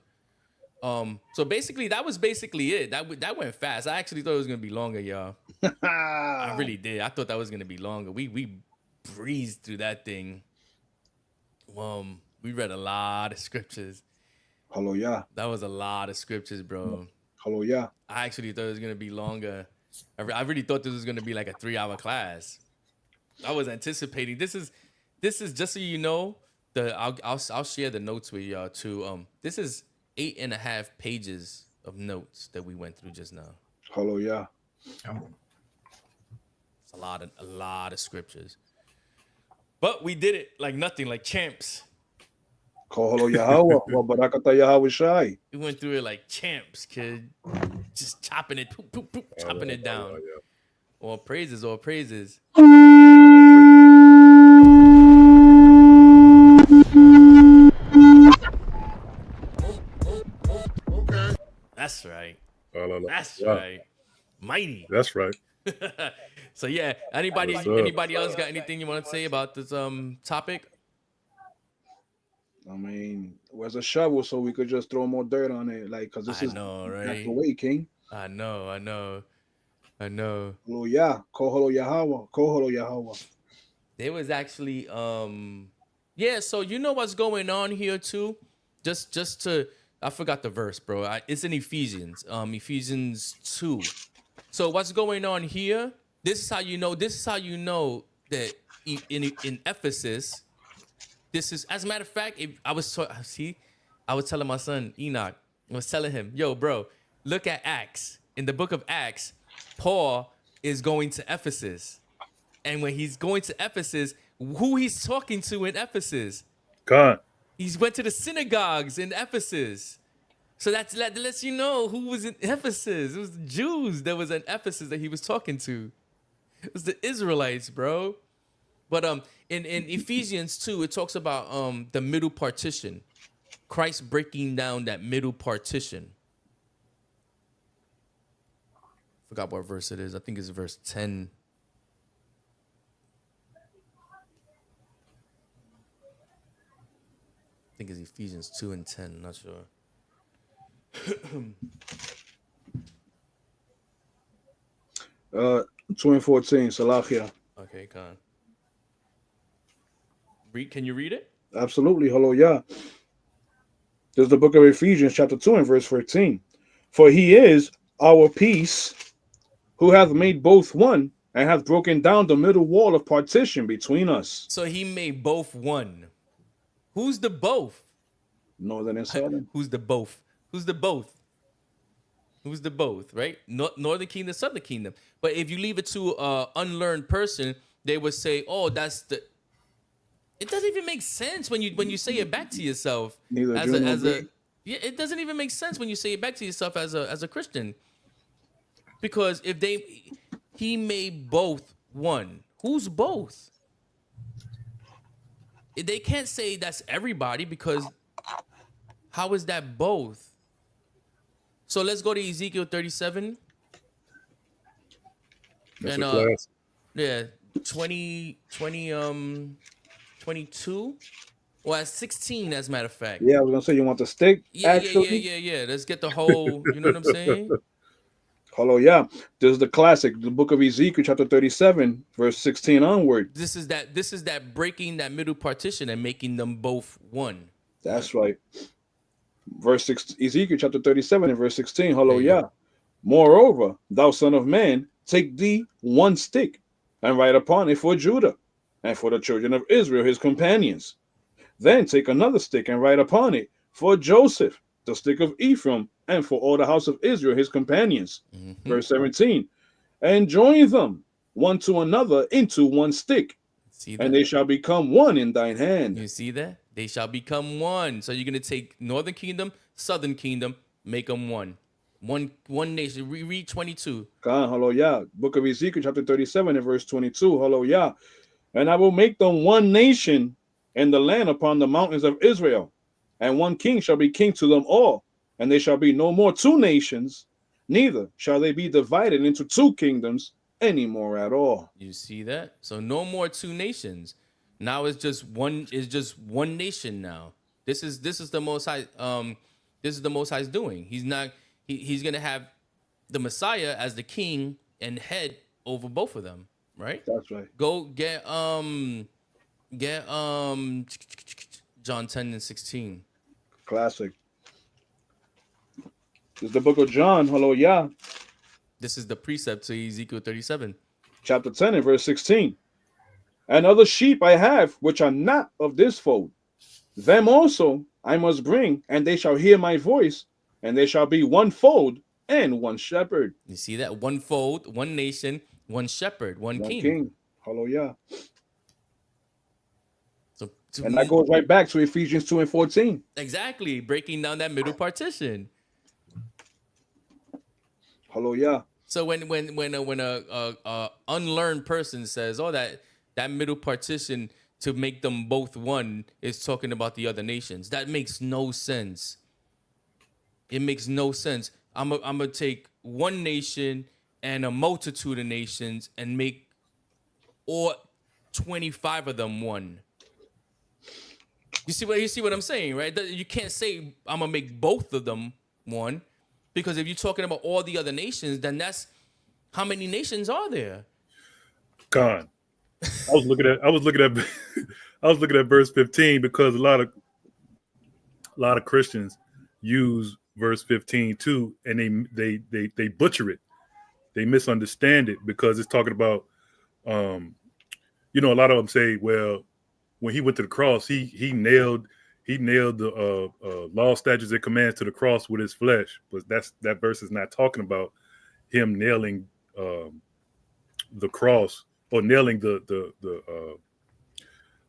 So basically, that was basically it. That went fast. I actually thought it was gonna be longer, y'all. I really did. I thought that was gonna be longer. We breezed through that thing. We read a lot of scriptures. Hallelujah. That was a lot of scriptures, bro. Hallelujah. I actually thought it was gonna be longer. I really thought this was gonna be like a 3-hour class. I was anticipating. This is just so you know. I'll share the notes with y'all too. This is 8.5 pages of notes that we went through just now. Hallelujah. It's a lot of scriptures. But we did it like nothing, like champs. Call Yahweh. Well, Barakata Yahweh Shai. We went through it like champs, kid. Just chopping it, poop, poop, poop, chopping it down. All praises, all praises. Okay. That's right. That's Right. Mighty. That's right. So yeah, anybody else got anything you want to say about this topic? I mean, where's a shovel so we could just throw more dirt on it? Like, because this is right? not the way, King. I know. Hallelujah. Call Yahweh. Call Yahweh. There was actually yeah, so you know what's going on here too? Just to, I forgot the verse, bro. It's in Ephesians. Ephesians 2. So what's going on here? This is how you know that in Ephesus, this is, as a matter of fact, I was telling my son Enoch, I was telling him, yo, bro, look at Acts. In the book of Acts, Paul is going to Ephesus. And when he's going to Ephesus, who he's talking to in Ephesus? God. He went to the synagogues in Ephesus. So that lets you know who was in Ephesus. It was the Jews that was in Ephesus that he was talking to. It was the Israelites, bro. But in Ephesians 2, it talks about the middle partition. Christ breaking down that middle partition. Forgot what verse it is. I think it's verse 10. I think it's Ephesians 2 and 10. I'm not sure. 2 and 14, Salachia. Okay, Khan. Can you read it? Absolutely. Hallelujah. There's the book of Ephesians, chapter 2 and verse 14. For he is our peace, who hath made both one, and hath broken down the middle wall of partition between us. So he made both one. Who's the both? Northern and southern. Who's the both? Who's the both? Who's the both, right? Northern kingdom, southern kingdom. But if you leave it to an unlearned person, they would say, oh, that's the... It doesn't even make sense when you say it back to yourself. Neither Yeah, it doesn't even make sense when you say it back to yourself as a Christian. Because if he made both one. Who's both? They can't say that's everybody, because how is that both? So let's go to Ezekiel 37. That's And a class. yeah, 22. Well, 16, as a matter of fact. Yeah, I was gonna say you want the stick. Yeah. Actually, Let's get the whole, you know what I'm saying? Hallelujah. This is the classic, the book of Ezekiel, chapter 37, verse 16 onward. This is that breaking that middle partition and making them both one. That's right. Verse 6, Ezekiel chapter 37 and verse 16. There you go. Hallelujah. Moreover, thou son of man, take thee one stick and write upon it for Judah and for the children of Israel, his companions. Then take another stick and write upon it for Joseph, the stick of Ephraim, and for all the house of Israel, his companions. Mm-hmm. Verse 17. And join them one to another into one stick, See and that? they shall become one in thine hand. You see that? They shall become one. So you're gonna take Northern Kingdom, Southern Kingdom, make them one. One nation. Read 22. God, hallelujah. Book of Ezekiel, chapter 37, and verse 22. Hallelujah. And I will make them one nation in the land upon the mountains of Israel, and one king shall be king to them all, and they shall be no more two nations, neither shall they be divided into two kingdoms any more at all. You see that? So no more two nations. Now it's just one. It's just one nation now. This is the Most High. This is the Most High's doing. He's not. He's gonna have the Messiah as the king and head over both of them. Right? That's right. Go get John 10 and 16. Classic. This is the book of John, hallelujah, This is the precept to Ezekiel 37. chapter 10 and verse 16. And other sheep I have, which are not of this fold. Them also I must bring, and they shall hear my voice, and they shall be one fold and one shepherd. You see that? One fold, one nation, one shepherd, one One king. king. Hallelujah. So And that goes right back to Ephesians 2 and 14. exactly, breaking down that middle partition. Hallelujah. So when a unlearned person says, "Oh, that middle partition to make them both one," is talking about the other nations, that makes no sense. It makes no sense. I'm gonna take one nation and a multitude of nations and make all 25 of them one. You see what I'm saying, right? You can't say I'm gonna make both of them one, because if you're talking about all the other nations, then that's how many nations are there? Con. I was looking at I was looking at I was looking at verse 15 because a lot of Christians use verse 15 too, and they butcher it. They misunderstand it because it's talking about a lot of them say, well, when he went to the cross, he nailed the law, statutes, and commands to the cross with his flesh. But that verse is not talking about him nailing the cross or nailing the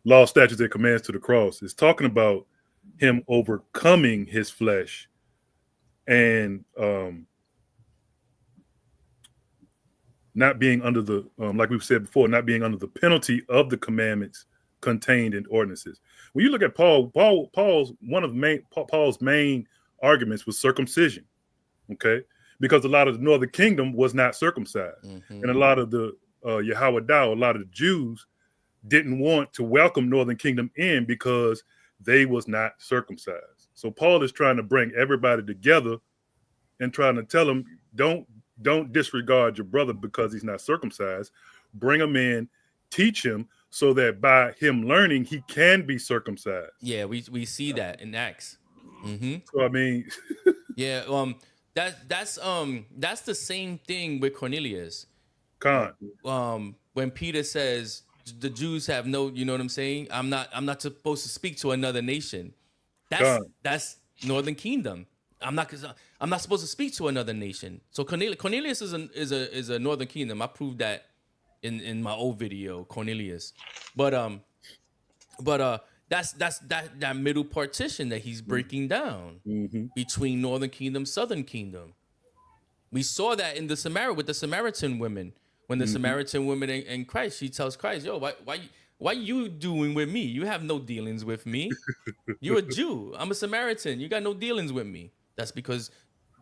law, statutes, and commands to the cross. It's talking about him overcoming his flesh and not being under the like we've said before, not being under the penalty of the commandments contained in ordinances. When you look at Paul's main arguments was circumcision. Okay, because a lot of the northern kingdom was not circumcised, and a lot of the Yahweh, a lot of the Jews didn't want to welcome northern kingdom in because they was not circumcised. So Paul is trying to bring everybody together and trying to tell them, don't disregard your brother because he's not circumcised. Bring him in, teach him, so that by him learning, he can be circumcised. Yeah, we see that in Acts. So I mean, Yeah, that's the same thing with Cornelius. Con. When Peter says the Jews have no, you know what I'm saying? I'm not supposed to speak to another nation. That's Northern Kingdom. I'm not supposed to speak to another nation. So Cornelius is a Northern Kingdom. I proved that in my old video, Cornelius. But that's that middle partition that he's breaking down between Northern Kingdom, Southern Kingdom. We saw that in with the Samaritan women. When the Samaritan woman in Christ, she tells Christ, "Yo, why you doing with me? You have no dealings with me. You're a Jew. I'm a Samaritan. You got no dealings with me." That's because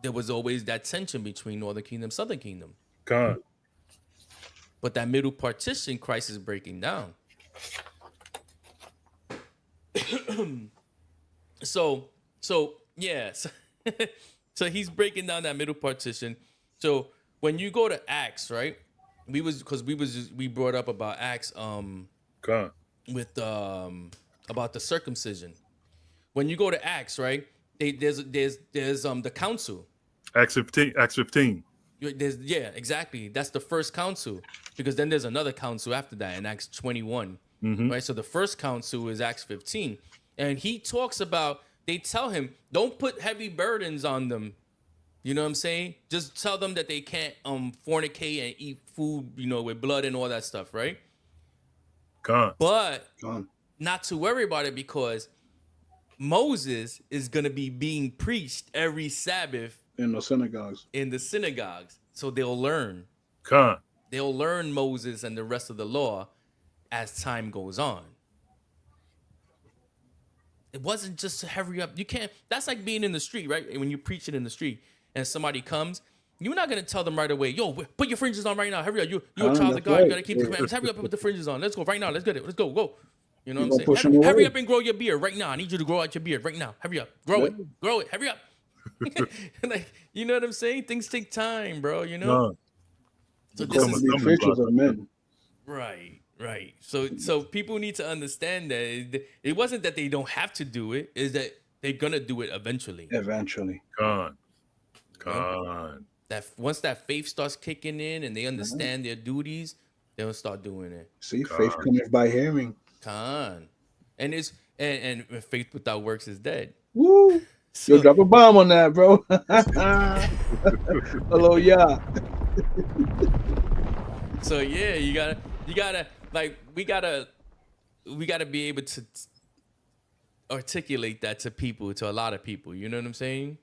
there was always that tension between Northern Kingdom, Southern Kingdom. Con. But that middle partition, Christ is breaking down. So yes. So he's breaking down that middle partition. So when you go to Acts, right? We brought up about Acts Con. with about the circumcision. when you go to Acts, right? There's the council. Acts 15. Acts 15. Yeah, exactly. That's the first council, because then there's another council after that in Acts 21, right? So the first council is Acts 15, and he talks about, they tell him, don't put heavy burdens on them. You know what I'm saying? Just tell them that they can't fornicate and eat food, with blood and all that stuff, right? Con. But Gone. not to worry about it, because Moses is going to be being preached every Sabbath In the synagogues. in the synagogues. So they'll learn. Con. They'll learn Moses and the rest of the law as time goes on. It wasn't just to hurry up. You can't, that's like being in the street, right? When you preach it in the street and somebody comes, you're not going to tell them right away, yo, put your fringes on right now. Hurry up. You're a child of God. Right. You got to keep the commandments. Hurry up and put the fringes on. Let's go right now. Let's get it. Let's go. You know You what I'm gonna push saying? them Hurry away. up and grow your beard right now. I need you to grow out your beard right now. Hurry up. Grow it. Hurry up. Like, you know what I'm saying? Things take time, bro, Con. So Because this is the fishers of men. right. So people need to understand that it wasn't that they don't have to do it, is that they're gonna do it eventually. Eventually. Con. That once that faith starts kicking in and they understand their duties, they'll start doing it. See, faith cometh by hearing. And it's and faith without works is dead. Woo! So, Yo, drop a bomb on that, bro. Hello, yeah. so yeah, you gotta like we gotta be able to articulate that to people, to a lot of people. You know what I'm saying?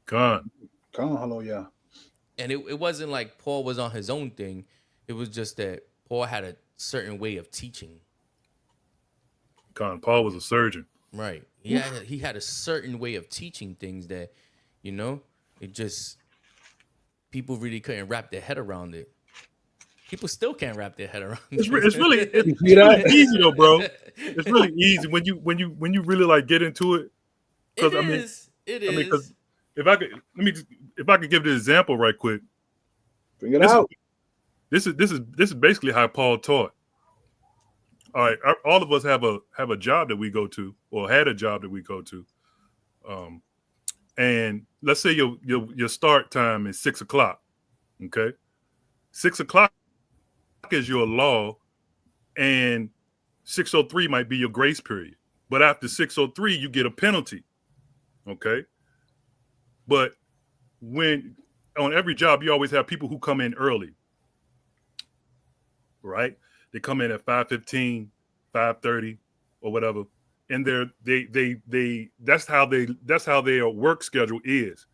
Con. Come on, hello, yeah. And it wasn't like Paul was on his own thing. It was just that Paul had a certain way of teaching. Con. Paul was a surgeon. Right. He had a certain way of teaching things that, it just, people really couldn't wrap their head around it. People still can't wrap their head around it. It's really see that? easy though, bro. It's really easy when you really like get into it. It is. Because if I could give the example right quick. Bring it out. This is basically how Paul taught. All right, all of us have a job that we go to, or had a job that we go to, and let's say your start time is 6 o'clock. Okay, 6 o'clock is your law, and 6:03 might be your grace period. But after 6:03, you get a penalty. Okay, but when on every job, you always have people who come in early, right? They come in at 5:15, 5:30, or whatever, and that's how their work schedule is.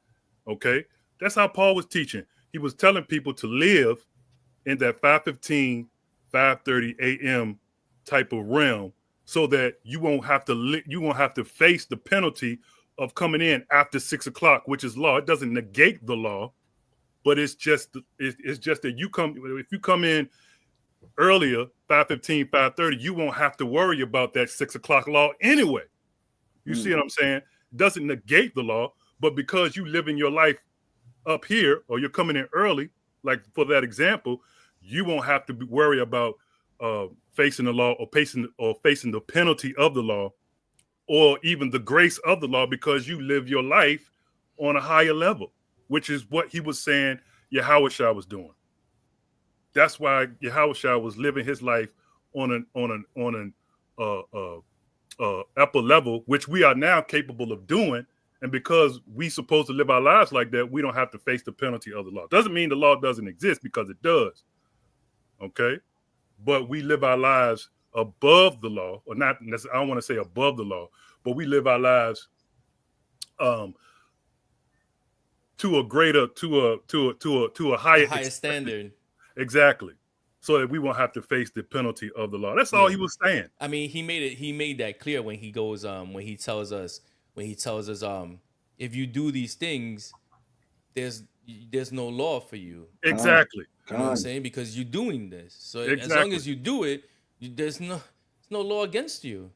Okay, that's how Paul was teaching. He was telling people to live in that 5:15, 5:30 a.m. type of realm, so that you won't have to face the penalty of coming in after 6 o'clock, which is law. It doesn't negate the law, but it's just that if you come in earlier, 5:15, 5:30, you won't have to worry about that 6 o'clock law anyway. You see what I'm saying? It doesn't negate the law, but because you live in your life up here, or you're coming in early, like for that example, you won't have to worry about facing the law or facing the penalty of the law, or even the grace of the law, because you live your life on a higher level, which is what he was saying Yahushua was doing. That's why Yahushua was living his life on an upper level, which we are now capable of doing. And because we supposed to live our lives like that, we don't have to face the penalty of the law. Doesn't mean the law doesn't exist, because it does. Okay, but we live our lives above the law, or not. I don't want to say above the law, but we live our lives to a higher standard. Exactly. So that we won't have to face the penalty of the law. That's all he was saying. I mean, he made that clear when he goes when he tells us if you do these things, there's no law for you. Exactly. You know what I'm saying? Because you're doing this. So Exactly. as long as you do it, there's no law against you.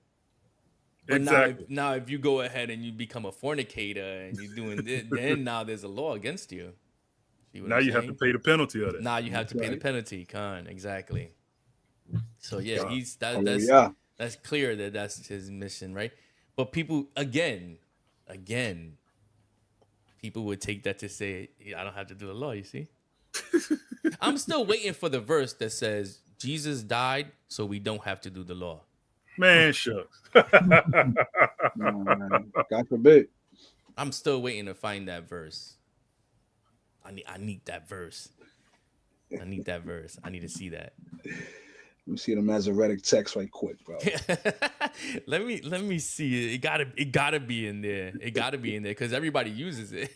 But exactly. now if you go ahead and you become a fornicator and you're doing this, then now there's a law against you. Now you have to pay the penalty of it. Now you have to pay the penalty, exactly. So yeah, that's that's clear that that's his mission, right? But people again, people would take that to say, "Yeah, I don't have to do the law." You see, I'm still waiting for the verse that says Jesus died, so we don't have to do the law. Man, shucks. No, man. God forbid. I'm still waiting to find that verse. I need that verse. I need that verse. I need to see that. Let me see the Masoretic text right quick, bro. let me see it. It gotta be in there. It gotta be in there because everybody uses it.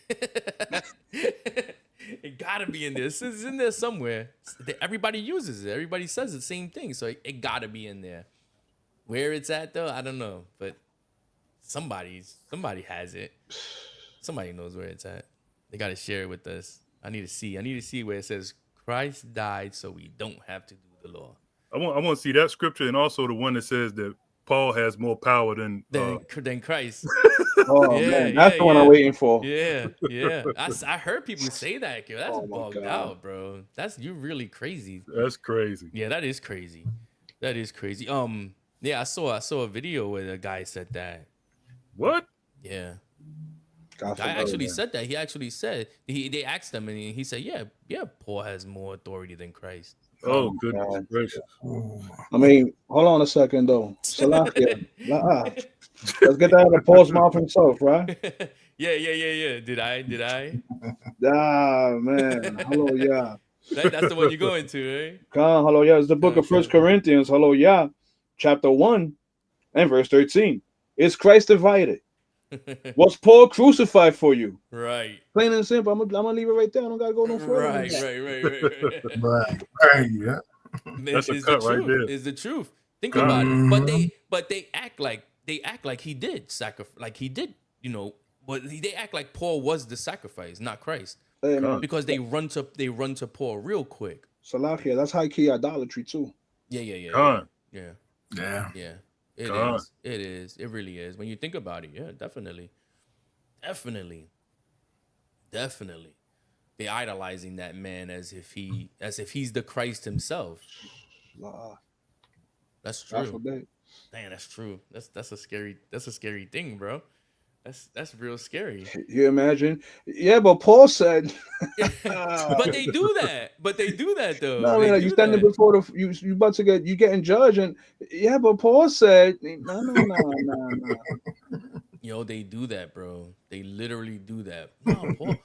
It gotta be in there. It's in there somewhere. Everybody uses it. Everybody says the same thing. So it gotta be in there. Where it's at though, I don't know. But somebody has it. Somebody knows where it's at. They gotta share it with us. I need to see where it says Christ died so we don't have to do the law. I want to see that scripture and also the one that says that Paul has more power than Christ. Oh Yeah, man, that's yeah, the one yeah. I'm waiting for. Yeah. I heard people say that, yo. That's Oh, my bugged God. out, bro. You're really crazy. That's crazy. Yeah, that is crazy. That is crazy. Yeah, I saw a video where the guy said that. What? Yeah. God Guy forbid, actually man. said that. He actually said they asked him and he said, yeah, Paul has more authority than Christ. Oh, my goodness God. gracious. I mean, hold on a second though. Salakia. Let's get that out of Paul's mouth himself, right? Yeah. Did I? Ah, man. Hello, yeah. That's the one you're going to, right? Khan, hello, yeah. It's the book of First Corinthians. Hello, yeah. Chapter 1 and verse 13. Is Christ divided? Was Paul crucified for you? Right. Plain and simple. I'm gonna leave it right there. I don't gotta go no further. Right. Right. Yeah. That's a It's cut the right truth. there. It's the truth. Think Cut. about Mhm. it. But they act like he did sacrifice, like he did, but they act like Paul was the sacrifice, not Christ, Hey, man. because they run to Paul real quick. Salakia, that's high key idolatry too. Yeah. Con. Yeah. It God. is. It is. It really is. When you think about it, yeah, definitely. They idolizing that man as if he's the Christ himself. That's God true. forbid. Man, that's true. That's a scary thing, bro. That's real scary. You imagine? Yeah, but Paul said, But they do that though. no, I They mean, like, you do standing that. before you about to you getting judged, and yeah, but Paul said, no. Yo, they do that, bro. They literally do that. No, Paul.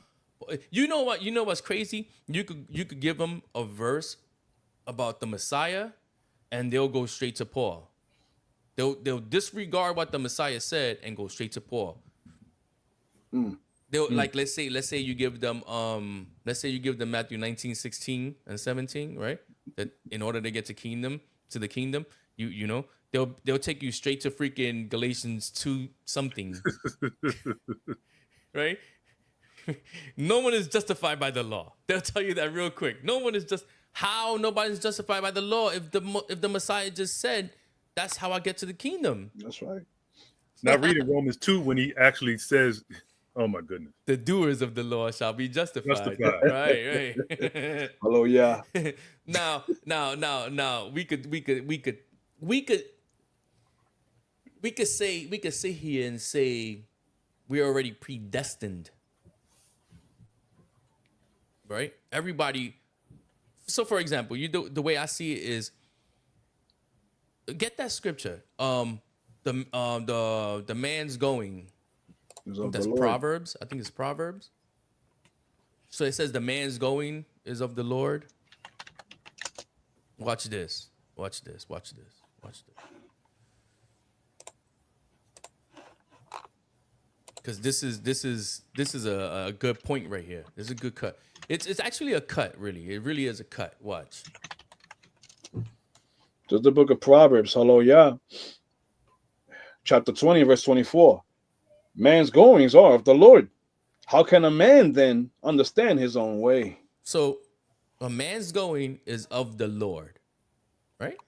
You know what? You know what's crazy? You could give them a verse about the Messiah, and they'll go straight to Paul. They'll disregard what the Messiah said and go straight to Paul. They'll like let's say you give them Matthew 19, 16, and 17, right? That in order to get to the kingdom, you know, they'll take you straight to freaking Galatians 2 something. Right? No one is justified by the law. They'll tell you that real quick. Nobody's justified by the law if the Messiah just said, that's how I get to the kingdom. That's right. Now reading Romans 2 when he actually says, oh my goodness. The doers of the law shall be justified. Justified. Right. Hello, yeah. Now, we could sit here and say we're already predestined. Right? Everybody. So, for example, the way I see it is, get that scripture. The man's going. That's Proverbs. I think it's Proverbs. So it says the man's going is of the Lord. Watch this. Because this is a good point right here. This is a good cut. It's actually a cut, really. It really is a cut. Watch. This is the book of Proverbs. Hello, yeah. Chapter 20, verse 24. Man's goings are of the Lord. How can a man then understand his own way? So a man's going is of the Lord, right?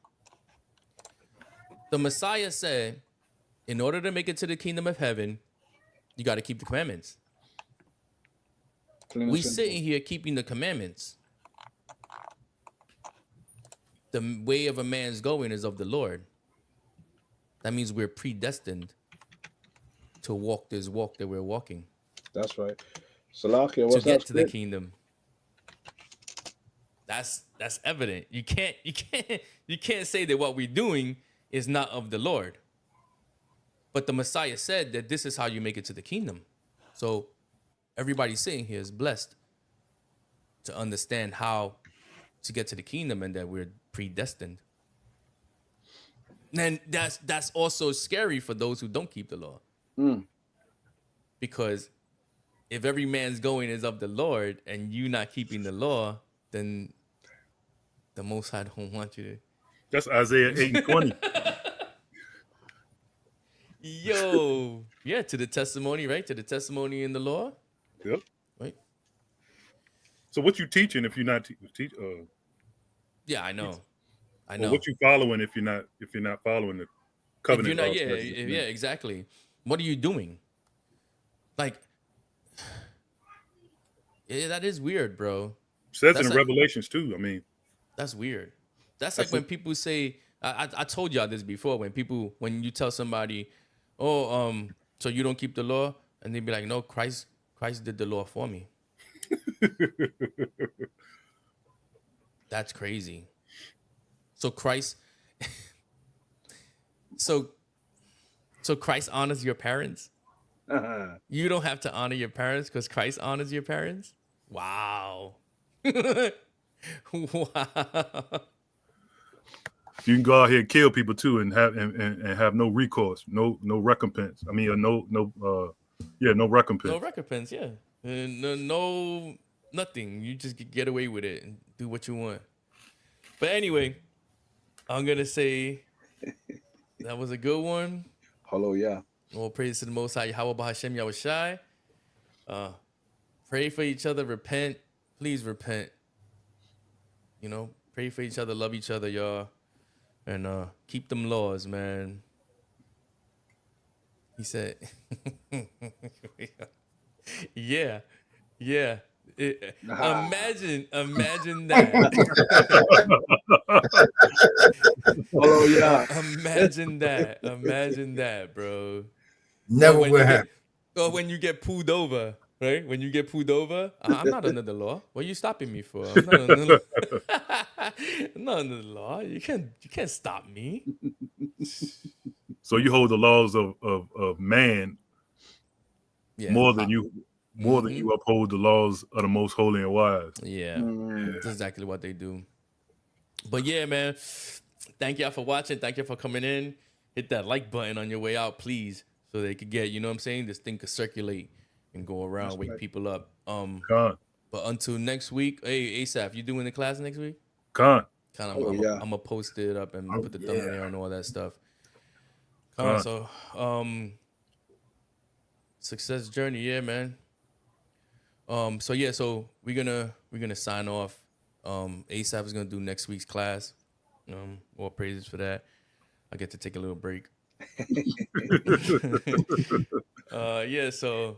The Messiah said, in order to make it to the kingdom of heaven, you got to keep the commandments. We sitting here keeping the commandments. The way of a man's going is of the Lord. That means we're predestined to walk this walk that we're walking, That's right. Salakia, to what's get up, to the Spit? kingdom. That's evident. You can't say that what we're doing is not of the Lord. But the Messiah said that this is how you make it to the kingdom. So everybody sitting here is blessed to understand how to get to the kingdom and that we're predestined. And that's also scary for those who don't keep the law. Mm. Because if every man's going is of the Lord and you not keeping the law, then the Most High don't want you to. That's Isaiah 8:20. Yo, yeah, to the testimony, right? To the testimony in the law, Yep. right? So what you teaching if you're not Yeah, I know. or what you following if you're not following the If covenant? you're not, laws, yeah, exactly. What are you doing? Like, yeah, that is weird, bro. Says That's in like, Revelations too. I mean, that's weird. That's like when people say, I told y'all this before. When you tell somebody, oh, so you don't keep the law, and they be like, no, Christ did the law for me. That's crazy. So Christ, so Christ honors your parents. You don't have to honor your parents because Christ honors your parents. Wow. Wow. you can go out here and kill people too, and have no recourse, no recompense. I mean, no recompense. No recompense, yeah. No, nothing. You just get away with it and do what you want. But anyway, I'm gonna say that was a good one. Hallelujah. All praise to the Most High Yahweh Bahashem Yahushai. Pray for each other. Repent. Please repent. You know, pray for each other. Love each other, y'all. And keep them laws, man. He said, yeah. Imagine that. Hallelujah. Imagine that, bro. Never when will you happen. when you get pulled over, right? When you get pulled over, I'm not under the law. What are you stopping me for? I'm not under the law. I'm not under the law. You can't stop me. So you hold the laws of man Yeah. more than you uphold the laws of the most holy and wise. Yeah. Mm. That's exactly what they do. But yeah, man. Thank y'all for watching. Thank y'all for coming in. Hit that like button on your way out, please. So they could get, you know what I'm saying? This thing could circulate and go around, That's wake right. people up. Con, But until next week, hey, ASAP, you doing the class next week? con, I'm yeah. gonna post it up and put the thumbnail and all that stuff. Con. So, success journey, yeah, man. So we're gonna sign off. ASAP is gonna do next week's class. All praises for that. I get to take a little break. So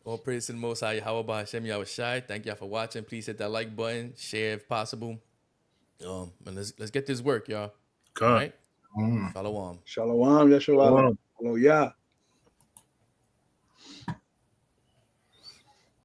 all praise to the Most High Yahweh Hashem Yahushai. Thank y'all for watching. Please hit that like button, share if possible. And let's get this work, y'all. con. All right. Shalom. Shalom, Yeshua. Hallelujah.